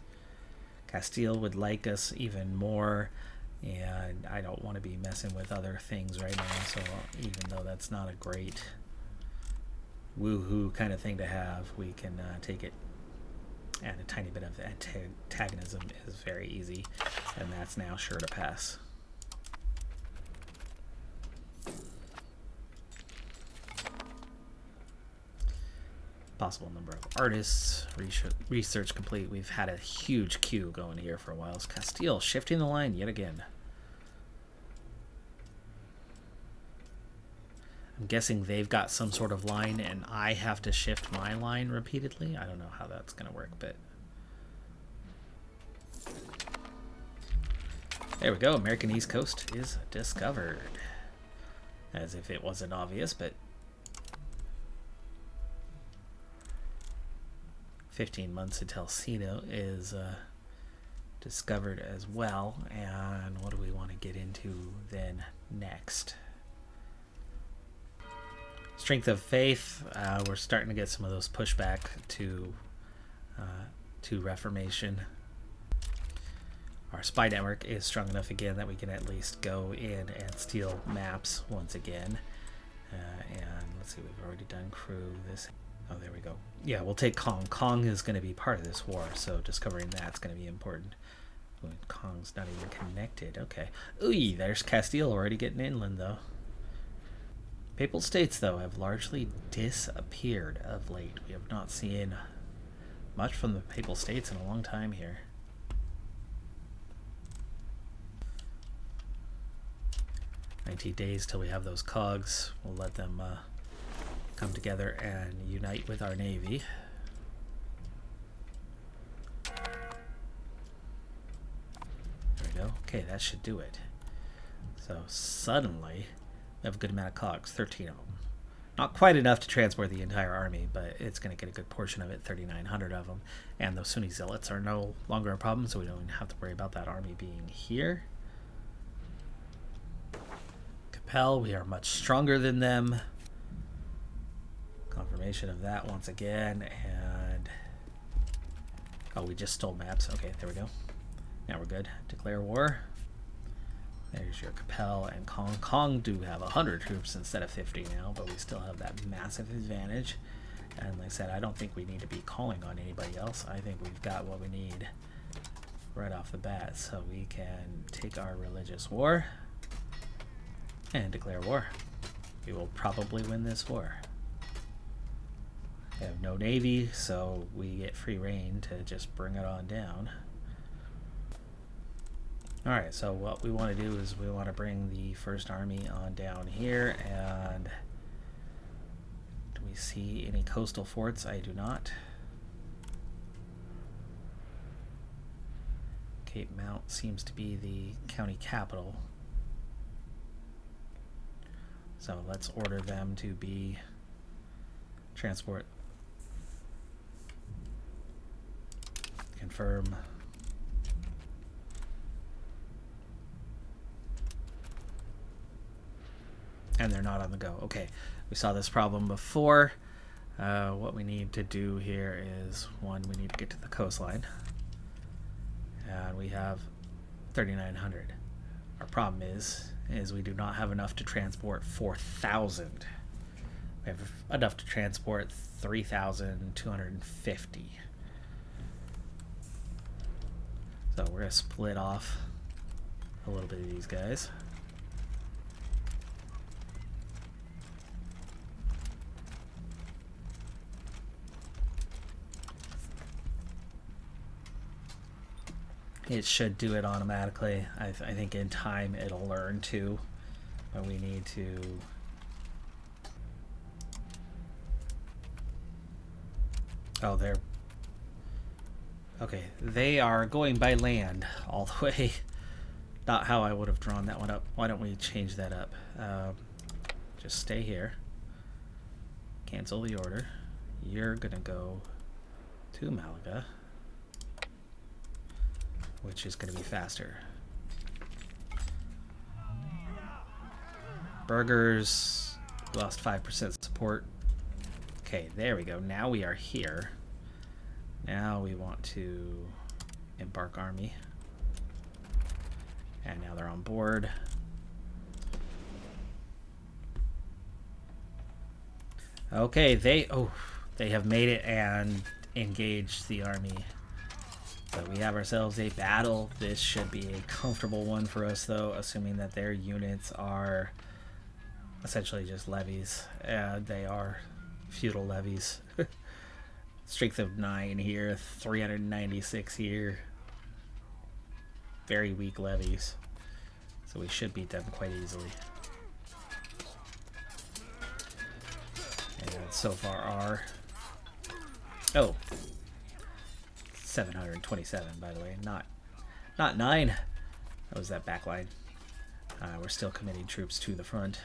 Castile would like us even more, and I don't want to be messing with other things right now, so even though that's not a great woohoo kind of thing to have, we can take it. And a tiny bit of antagonism is very easy, and that's now sure to pass. Possible number of artists, research complete. We've had a huge queue going here for a while. Is Castile shifting the line yet again? I'm guessing they've got some sort of line and I have to shift my line repeatedly. I don't know how that's going to work, but there we go. American East Coast is discovered. As if it wasn't obvious, but 15 months until Sino is discovered as well. And what do we want to get into then next? Strength of faith. We're starting to get some of those pushback to Reformation. Our spy network is strong enough again that we can at least go in and steal maps once again. And let's see, we've already done crew. This. Oh, there we go. Yeah, we'll take Kong. Kong is going to be part of this war, so discovering that's going to be important. Ooh, Kong's not even connected. Okay. Ooh, there's Castile already getting inland, though. Papal states, though, have largely disappeared of late. We have not seen much from the Papal states in a long time here. $19 till we have those cogs. We'll let them come together and unite with our navy. There we go. Okay, that should do it. So suddenly we have a good amount of cogs, 13 of them. Not quite enough to transport the entire army, but it's going to get a good portion of it, 3,900 of them. And those Sunni zealots are no longer a problem, so we don't even have to worry about that army being here. Kapelle, we are much stronger than them. Confirmation of that once again. And oh, we just stole maps. Okay, there we go. Now we're good. Declare war. There's your Kapelle and Kong. Kong do have 100 troops instead of 50 now, but we still have that massive advantage. And like I said, I don't think we need to be calling on anybody else. I think we've got what we need right off the bat. So we can take our religious war and declare war. We will probably win this war. We have no navy, so we get free reign to just bring it on down. Alright, so what we want to do is we want to bring the first army on down here, and do we see any coastal forts? I do not. Cape Mount seems to be the county capital. So let's order them to be transport. Confirm. And they're not on the go. Okay, we saw this problem before. What we need to do here is, one, we need to get to the coastline. And we have 3,900. Our problem is we do not have enough to transport 4,000. We have enough to transport 3,250. So we're going to split off a little bit of these guys. It should do it automatically. I think in time it'll learn to, but we need to oh, they're okay. They are going by land all the way. Not how I would have drawn that one up. Why don't we change that up? Just stay here. Cancel the order. You're gonna go to Malaga, which is going to be faster. Burgers, Lost 5% support. Okay, there we go. Now we are here. Now we want to embark army. And now they're on board. Okay, they have made it and engaged the army. So we have ourselves a battle. This should be a comfortable one for us, though, assuming that their units are essentially just levies. They are feudal levies. Strength of 9 here, 396 here. Very weak levies. So we should beat them quite easily. And so far are... Oh! 727, by the way. Not 9. That was that back line. We're still committing troops to the front.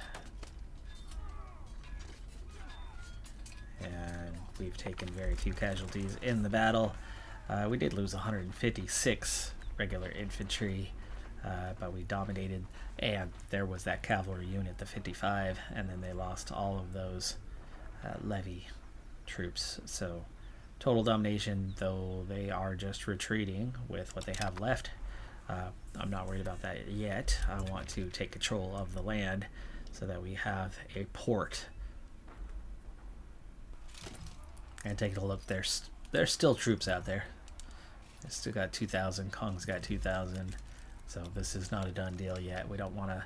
And we've taken very few casualties in the battle. We did lose 156 regular infantry, but we dominated. And there was that cavalry unit, the 55, and then they lost all of those levy troops. So total domination, though they are just retreating with what they have left. I'm not worried about that yet. I want to take control of the land so that we have a port. And taking a look, there's still troops out there. They still got 2,000. Kong's got 2,000. So this is not a done deal yet. We don't want to...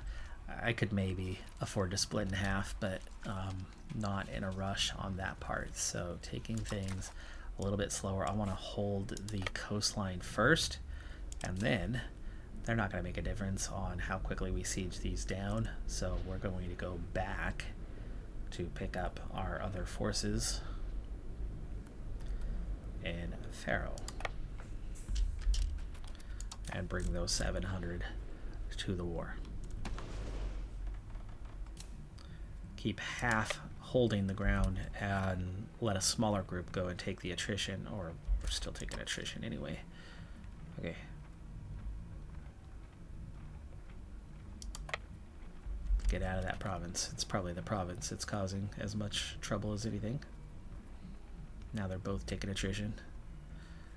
I could maybe afford to split in half, but not in a rush on that part. So taking things a little bit slower. I want to hold the coastline first, and then they're not going to make a difference on how quickly we siege these down. So we're going to go back to pick up our other forces in Pharaoh and bring those 700 to the war. Keep half holding the ground and let a smaller group go and take the attrition, or we're still taking attrition anyway. Okay. Get out of that province. It's probably the province that's causing as much trouble as anything. Now they're both taking attrition.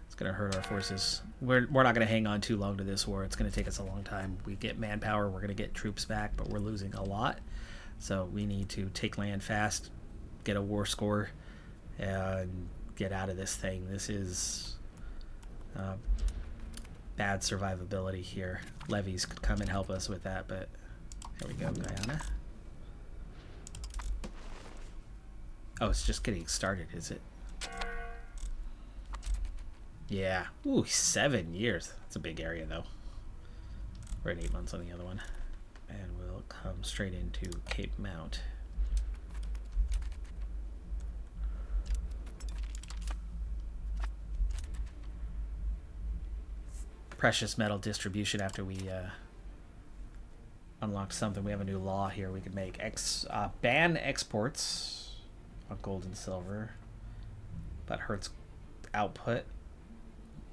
It's going to hurt our forces. We're not going to hang on too long to this war. It's going to take us a long time. We get manpower, we're going to get troops back, but we're losing a lot. So we need to take land fast, get a war score, and get out of this thing. This is bad survivability here. Levies could come and help us with that, but here we go, Guyana. Oh, it's just getting started, is it? Yeah. Ooh, 7 years. That's a big area, though. We're at 8 months on the other one. And we'll come straight into Cape Mount. Precious metal distribution after we unlocked something. We have a new law here. We could make ban exports of gold and silver, but hurts output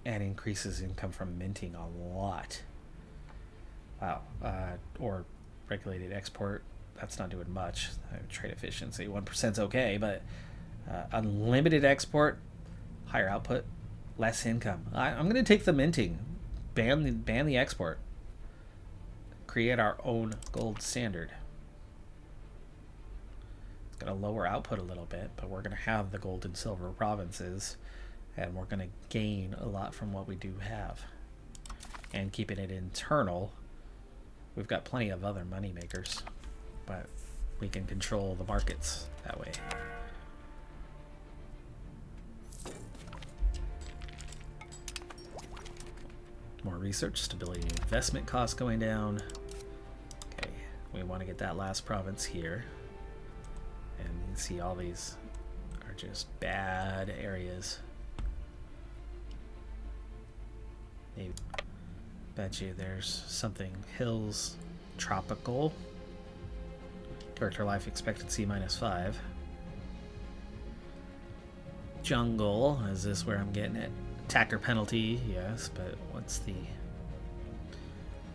and increases income from minting a lot. Wow. Or regulated export. That's not doing much. Trade efficiency, 1% is okay, but unlimited export, higher output, less income. I'm going to take the minting. Ban the export. Create our own gold standard. It's going to lower output a little bit, but we're going to have the gold and silver provinces, and we're going to gain a lot from what we do have. And keeping it internal, we've got plenty of other money makers, but we can control the markets that way. More research, stability, investment costs going down. Okay, we want to get that last province here. And you see all these are just bad areas. Maybe. Bet you there's something. Hills, tropical. Character life expectancy -5. Jungle, is this where I'm getting it? Attacker penalty, yes, but what's the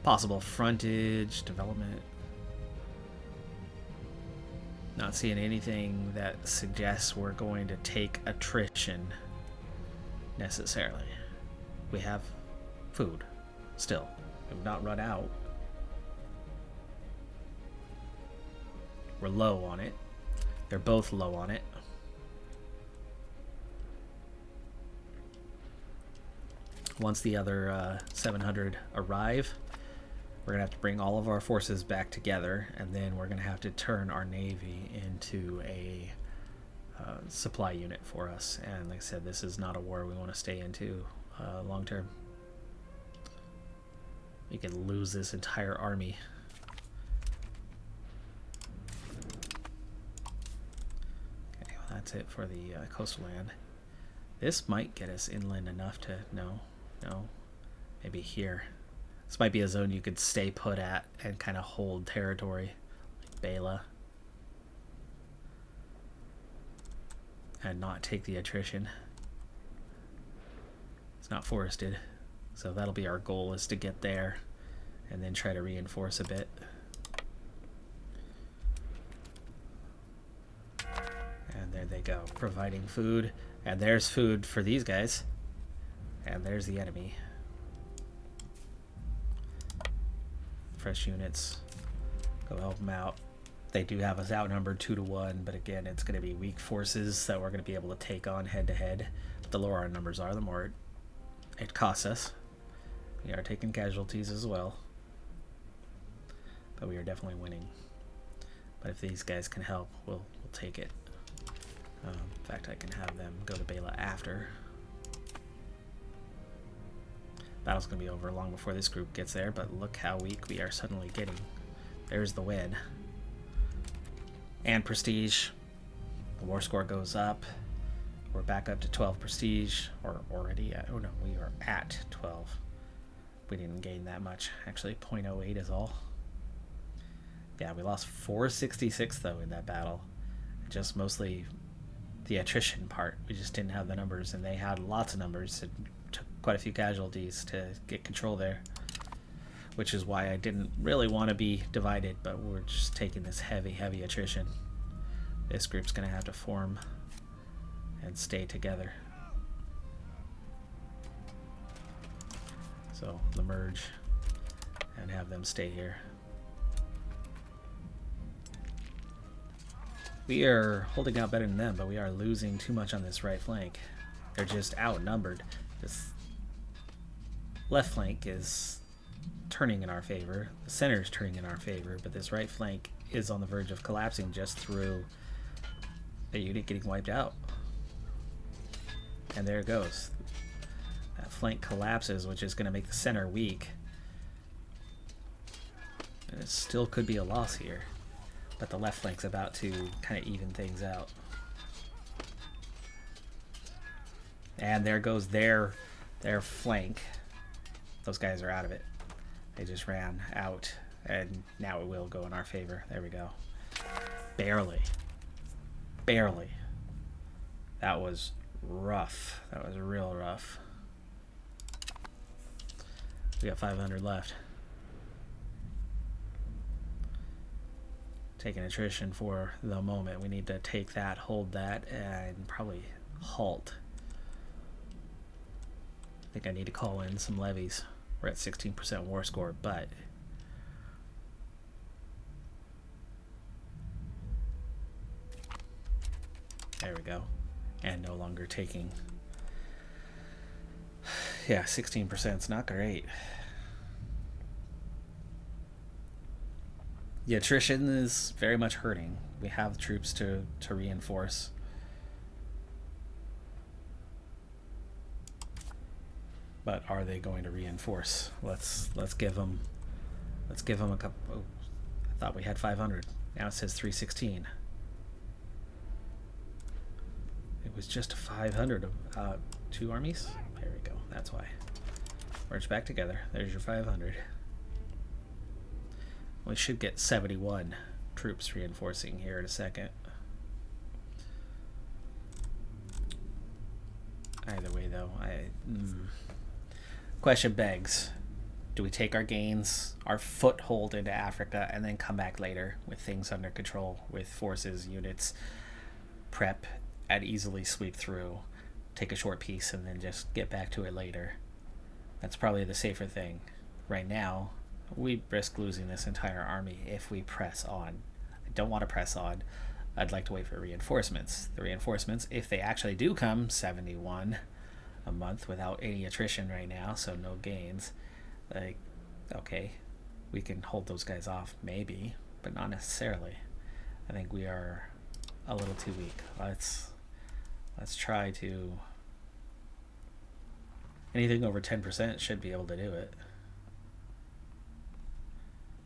possible frontage, development? Not seeing anything that suggests we're going to take attrition necessarily. We have food still. We've not run out. We're low on it. They're both low on it. Once the other 700 arrive, we're going to have to bring all of our forces back together, and then we're going to have to turn our navy into a supply unit for us. And like I said, this is not a war we want to stay into long term. We could lose this entire army. Okay, well, that's it for the coastal land. This might get us inland enough to... No, maybe here. This might be a zone you could stay put at and kind of hold territory, like Bela, and not take the attrition. It's not forested, so that'll be our goal, is to get there and then try to reinforce a bit. And there they go, providing food. And there's food for these guys. And there's the enemy. Fresh units. Go help them out. They do have us outnumbered 2-1, but again, it's going to be weak forces that we're going to be able to take on head to head. The lower our numbers are, the more it costs us. We are taking casualties as well, but we are definitely winning. But if these guys can help, we'll take it. In fact, I can have them go to Bela after. Battle's going to be over long before this group gets there, but look how weak we are suddenly getting. There's the win. And prestige. The war score goes up. We're back up to 12 prestige, or already at... Oh no, we are at 12. We didn't gain that much. Actually, 0.08 is all. Yeah, we lost 466 though in that battle. Just mostly the attrition part. We just didn't have the numbers, and they had lots of numbers. It took quite a few casualties to get control there, which is why I didn't really want to be divided, but we're just taking this heavy attrition. This group's going to have to form and stay together. So the merge and have them stay here. We are holding out better than them, but we are losing too much on this right flank. They're just outnumbered. This left flank is turning in our favor. The center is turning in our favor, but this right flank is on the verge of collapsing just through a unit getting wiped out. And there it goes. That flank collapses, which is going to make the center weak. And it still could be a loss here. But the left flank's about to kind of even things out. And there goes their flank. Those guys are out of it. They just ran out, and now it will go in our favor. There we go. Barely. That was rough. That was real rough. We got 500 left. Taking attrition for the moment. We need to take that, hold that, and probably halt. I think I need to call in some levies. We're at 16% war score, but there we go. And no longer taking. Yeah, 16% is not great. The attrition is very much hurting. We have troops to reinforce. But are they going to reinforce? Let's give them a couple. Oh, I thought we had 500. Now it says 316. It was just 500 of 2 armies. There we go. That's why. Merge back together. There's your 500. We should get 71 troops reinforcing here in a second. Either way, though, question begs, Do we take our gains, our foothold into Africa, and then come back later with things under control, with forces, units, prep, and easily sweep through, take a short piece, and then just get back to it later? That's probably the safer thing. Right now, we risk losing this entire army if we press on. I don't want to press on. I'd like to wait for reinforcements. The reinforcements, if they actually do come, 71 a month without any attrition right now, so no gains. Like, okay, we can hold those guys off, maybe, but not necessarily. I think we are a little too weak. Let's try to... Anything over 10% should be able to do it.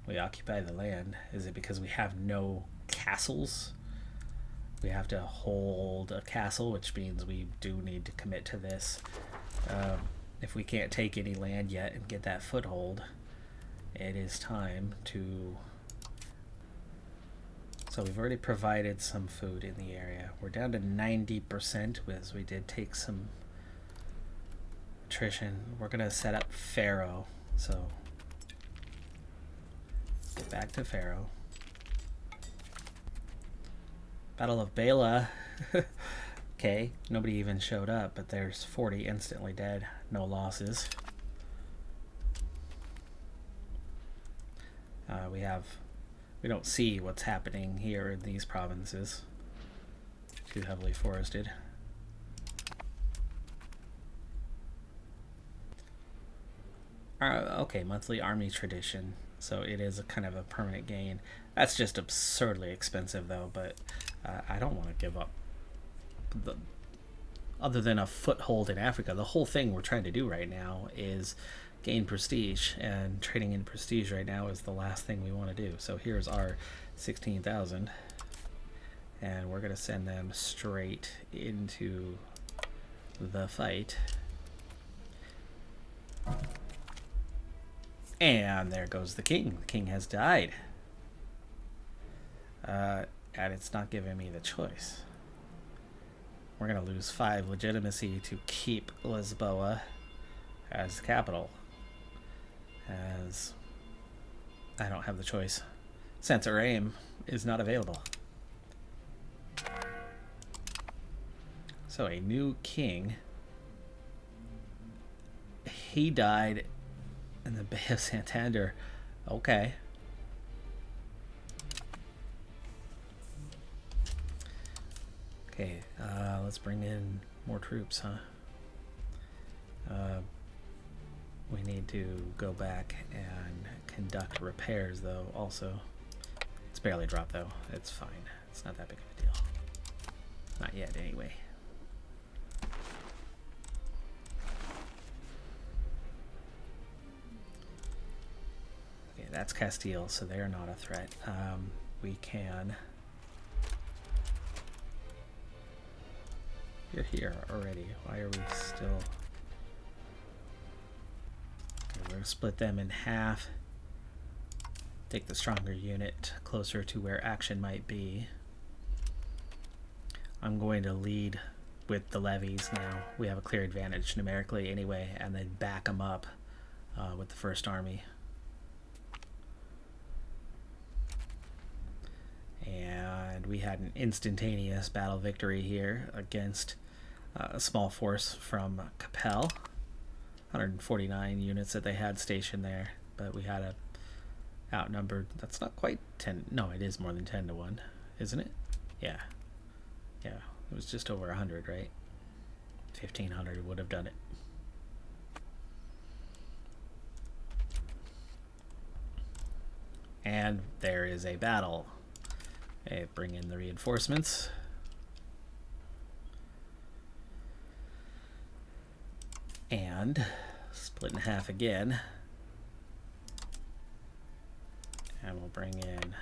We occupy the land. Is it because we have no castles? We have to hold a castle, which means we do need to commit to this. If we can't take any land yet and get that foothold, it is time to... So we've already provided some food in the area. We're down to 90% as we did take some attrition. We're going to set up Pharaoh. So get back to Pharaoh. Battle of Bela. Okay, nobody even showed up, but there's 40 instantly dead. No losses. We don't see what's happening here in these provinces. Too heavily forested. Okay, monthly army tradition. So it is a kind of a permanent gain. That's just absurdly expensive though, but I don't want to give up. Other than a foothold in Africa, the whole thing we're trying to do right now is gain prestige, and trading in prestige right now is the last thing we want to do. So here's our 16,000, and we're going to send them straight into the fight. And there goes the king. The king has died. And it's not giving me the choice. We're going to lose 5 legitimacy to keep Lisboa as the capital, as I don't have the choice. Censor aim is not available. So a new king. He died in the Bay of Santander. Okay. Okay, let's bring in more troops, huh? We need to go back and conduct repairs, though, also. It's barely dropped, though. It's fine. It's not that big of a deal. Not yet, anyway. Okay, that's Castile, so they're not a threat. We can... You're here already. Why are we still... Okay, we're going to split them in half. Take the stronger unit closer to where action might be. I'm going to lead with the levies now. We have a clear advantage numerically anyway, and then back them up with the first army. And we had an instantaneous battle victory here against a small force from Kapelle. 149 units that they had stationed there, but we had a outnumbered. That's not quite 10. No, it is more than 10 to 1, isn't it? Yeah. Yeah, it was just over 100, right? 1,500 would have done it. And there is a battle. Okay, bring in the reinforcements. And split in half again. And we'll bring in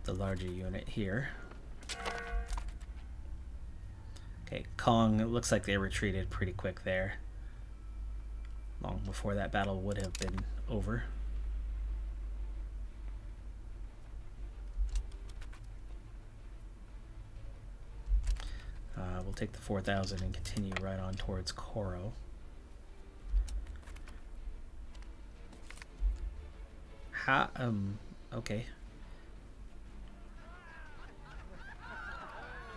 the larger unit here. Okay, Kong, it looks like they retreated pretty quick there. Long before that battle would have been over. We'll take the 4,000 and continue right on towards Coro. How, okay.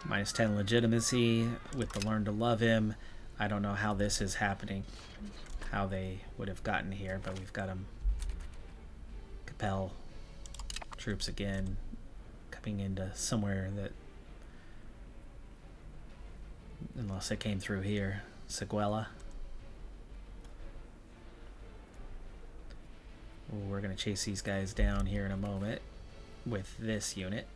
Minus 10 legitimacy with the learn to love him. I don't know how this is happening, how they would have gotten here, but we've got them. Kapelle troops again, coming into somewhere that, unless they came through here, Seguela. We're going to chase these guys down here in a moment with this unit.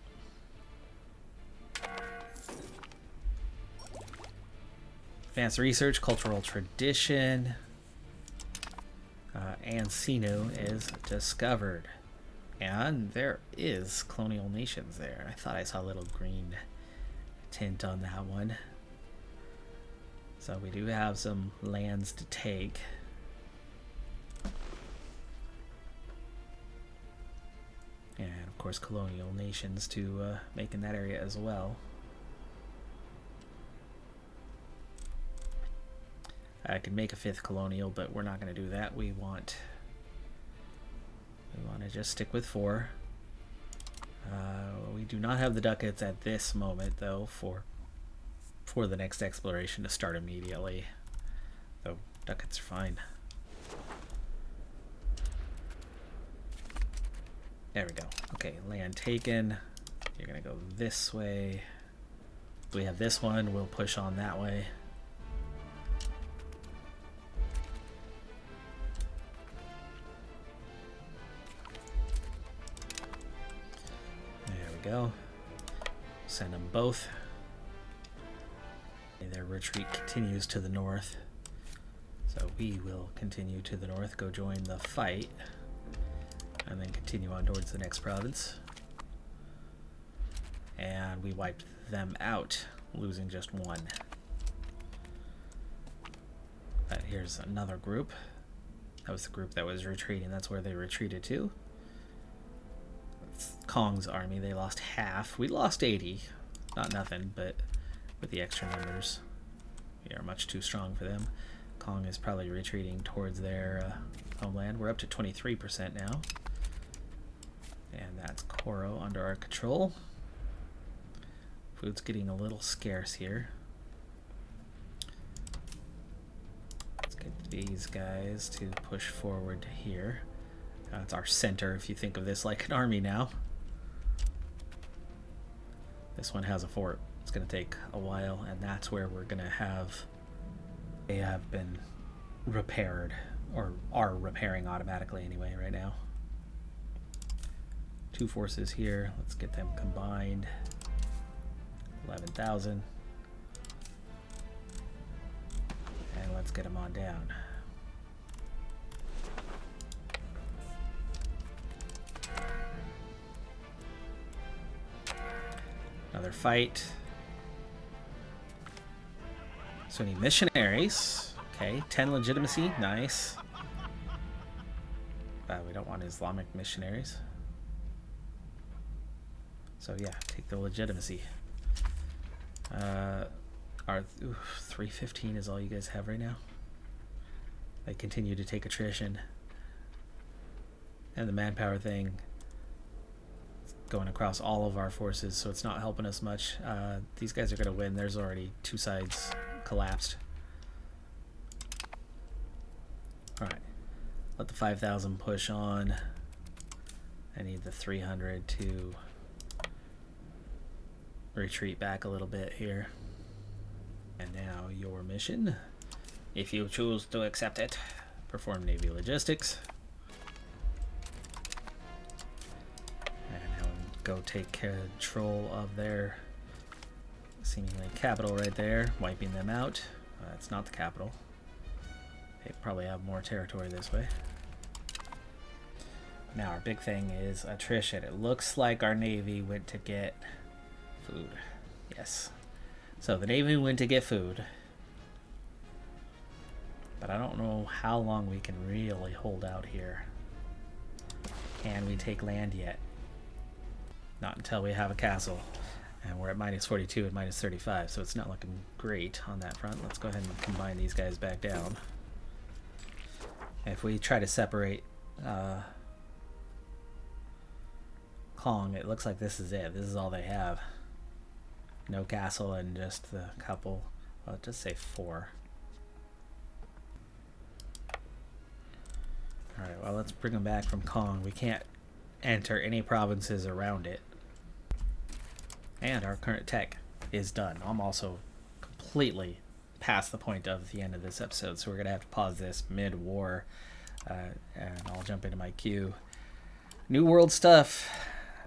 Advanced research, cultural tradition, and Sinu is discovered. And there is colonial nations there. I thought I saw a little green tint on that one. So we do have some lands to take. And of course colonial nations to make in that area as well. I could make a 5th colonial, but we're not going to do that. We want to just stick with 4. We do not have the ducats at this moment, though, for the next exploration to start immediately. Though ducats are fine. There we go. Okay, land taken. You're going to go this way. We have this one. We'll push on that way. Go. Send them both. Their retreat continues to the north. So we will continue to the north, go join the fight, and then continue on towards the next province. And we wiped them out, losing just 1. Here's another group. That was the group that was retreating. That's where they retreated to. Kong's army, they lost half. We lost 80. Not nothing, but with the extra numbers, we are much too strong for them. Kong is probably retreating towards their homeland. We're up to 23% now. And that's Koro under our control. Food's getting a little scarce here. Let's get these guys to push forward here. It's our center, if you think of this like an army now. This one has a fort. It's going to take a while, and that's where we're going to have... They have been repaired, or are repairing automatically anyway right now. 2 forces here. Let's get them combined. 11,000. And let's get them on down. Another fight. So we need missionaries. Okay, 10 legitimacy. Nice. We don't want Islamic missionaries. So yeah, take the legitimacy. Our 315 is all you guys have right now. They continue to take attrition. And the manpower thing going across all of our forces, so it's not helping us much. These guys are going to win. There's already 2 sides collapsed. Alright, let the 5,000 push on. I need the 300 to retreat back a little bit here. And now your mission, if you choose to accept it, perform Navy logistics. Go take control of their seemingly capital right there, wiping them out. It's not the capital. They probably have more territory this way. Now our big thing is attrition. It looks like our Navy went to get food. Yes. So the Navy went to get food. But I don't know how long we can really hold out here. Can we take land yet? Not until we have a castle, and we're at minus 42 and minus 35, so it's not looking great on that front. Let's go ahead and combine these guys back down. If we try to separate Kong, it looks like this is it. This is all they have. No castle and just the couple. Well, just say 4. Alright, well, let's bring them back from Kong. We can't enter any provinces around it. And our current tech is done. I'm also completely past the point of the end of this episode, so we're going to have to pause this mid-war. And I'll jump into my queue. New World stuff.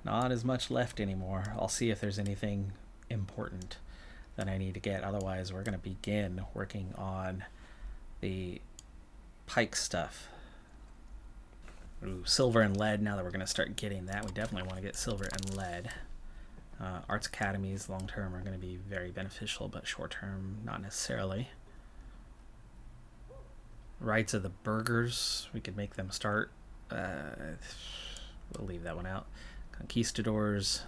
Not as much left anymore. I'll see if there's anything important that I need to get. Otherwise, we're going to begin working on the pike stuff. Ooh, silver and lead. Now that we're going to start getting that, we definitely want to get silver and lead. Arts academies long term are going to be very beneficial, but short term not necessarily. Rights of the burghers, we could make them start. We'll leave that one out. Conquistadors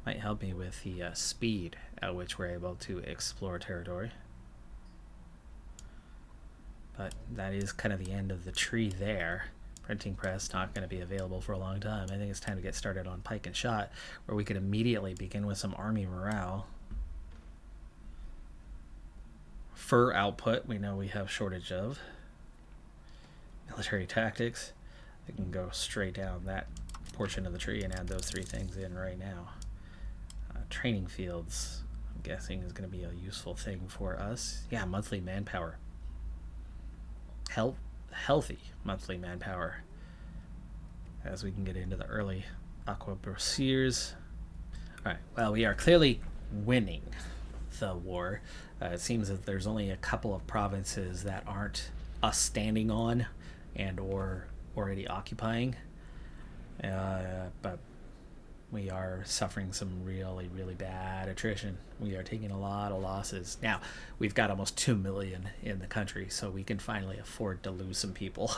might help me with the speed at which we're able to explore territory. But that is kind of the end of the tree there. Printing press not going to be available for a long time. I think it's time to get started on pike and shot, where we could immediately begin with some army morale. Fur output, we know we have shortage of. Military tactics, I can go straight down that portion of the tree and add those 3 things in right now. Training fields, I'm guessing, is going to be a useful thing for us. Yeah, monthly manpower. Healthy monthly manpower as we can get into the early aqua brasiers. Alright, well, we are clearly winning the war. It seems that there's only a couple of provinces that aren't us standing on and or already occupying, but we are suffering some really, really bad attrition. We are taking a lot of losses. Now, we've got almost 2 million in the country, so we can finally afford to lose some people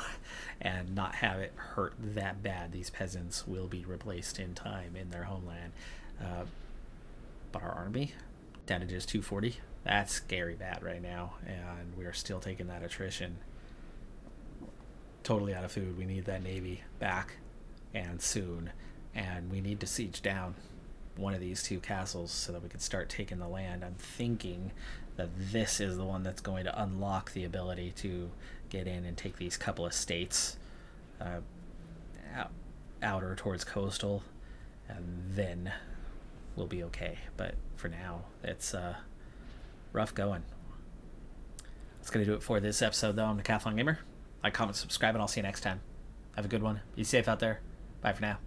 and not have it hurt that bad. These peasants will be replaced in time in their homeland. But our army, down to just 240, that's scary bad right now, and we're still taking that attrition. Totally out of food. We need that navy back, and soon. And we need to siege down one of these 2 castles so that we can start taking the land. I'm thinking that this is the one that's going to unlock the ability to get in and take these couple of states outer towards coastal, and then we'll be okay. But for now, it's rough going. That's going to do it for this episode, though. I'm Decathlon Gamer. Like, comment, subscribe, and I'll see you next time. Have a good one. Be safe out there. Bye for now.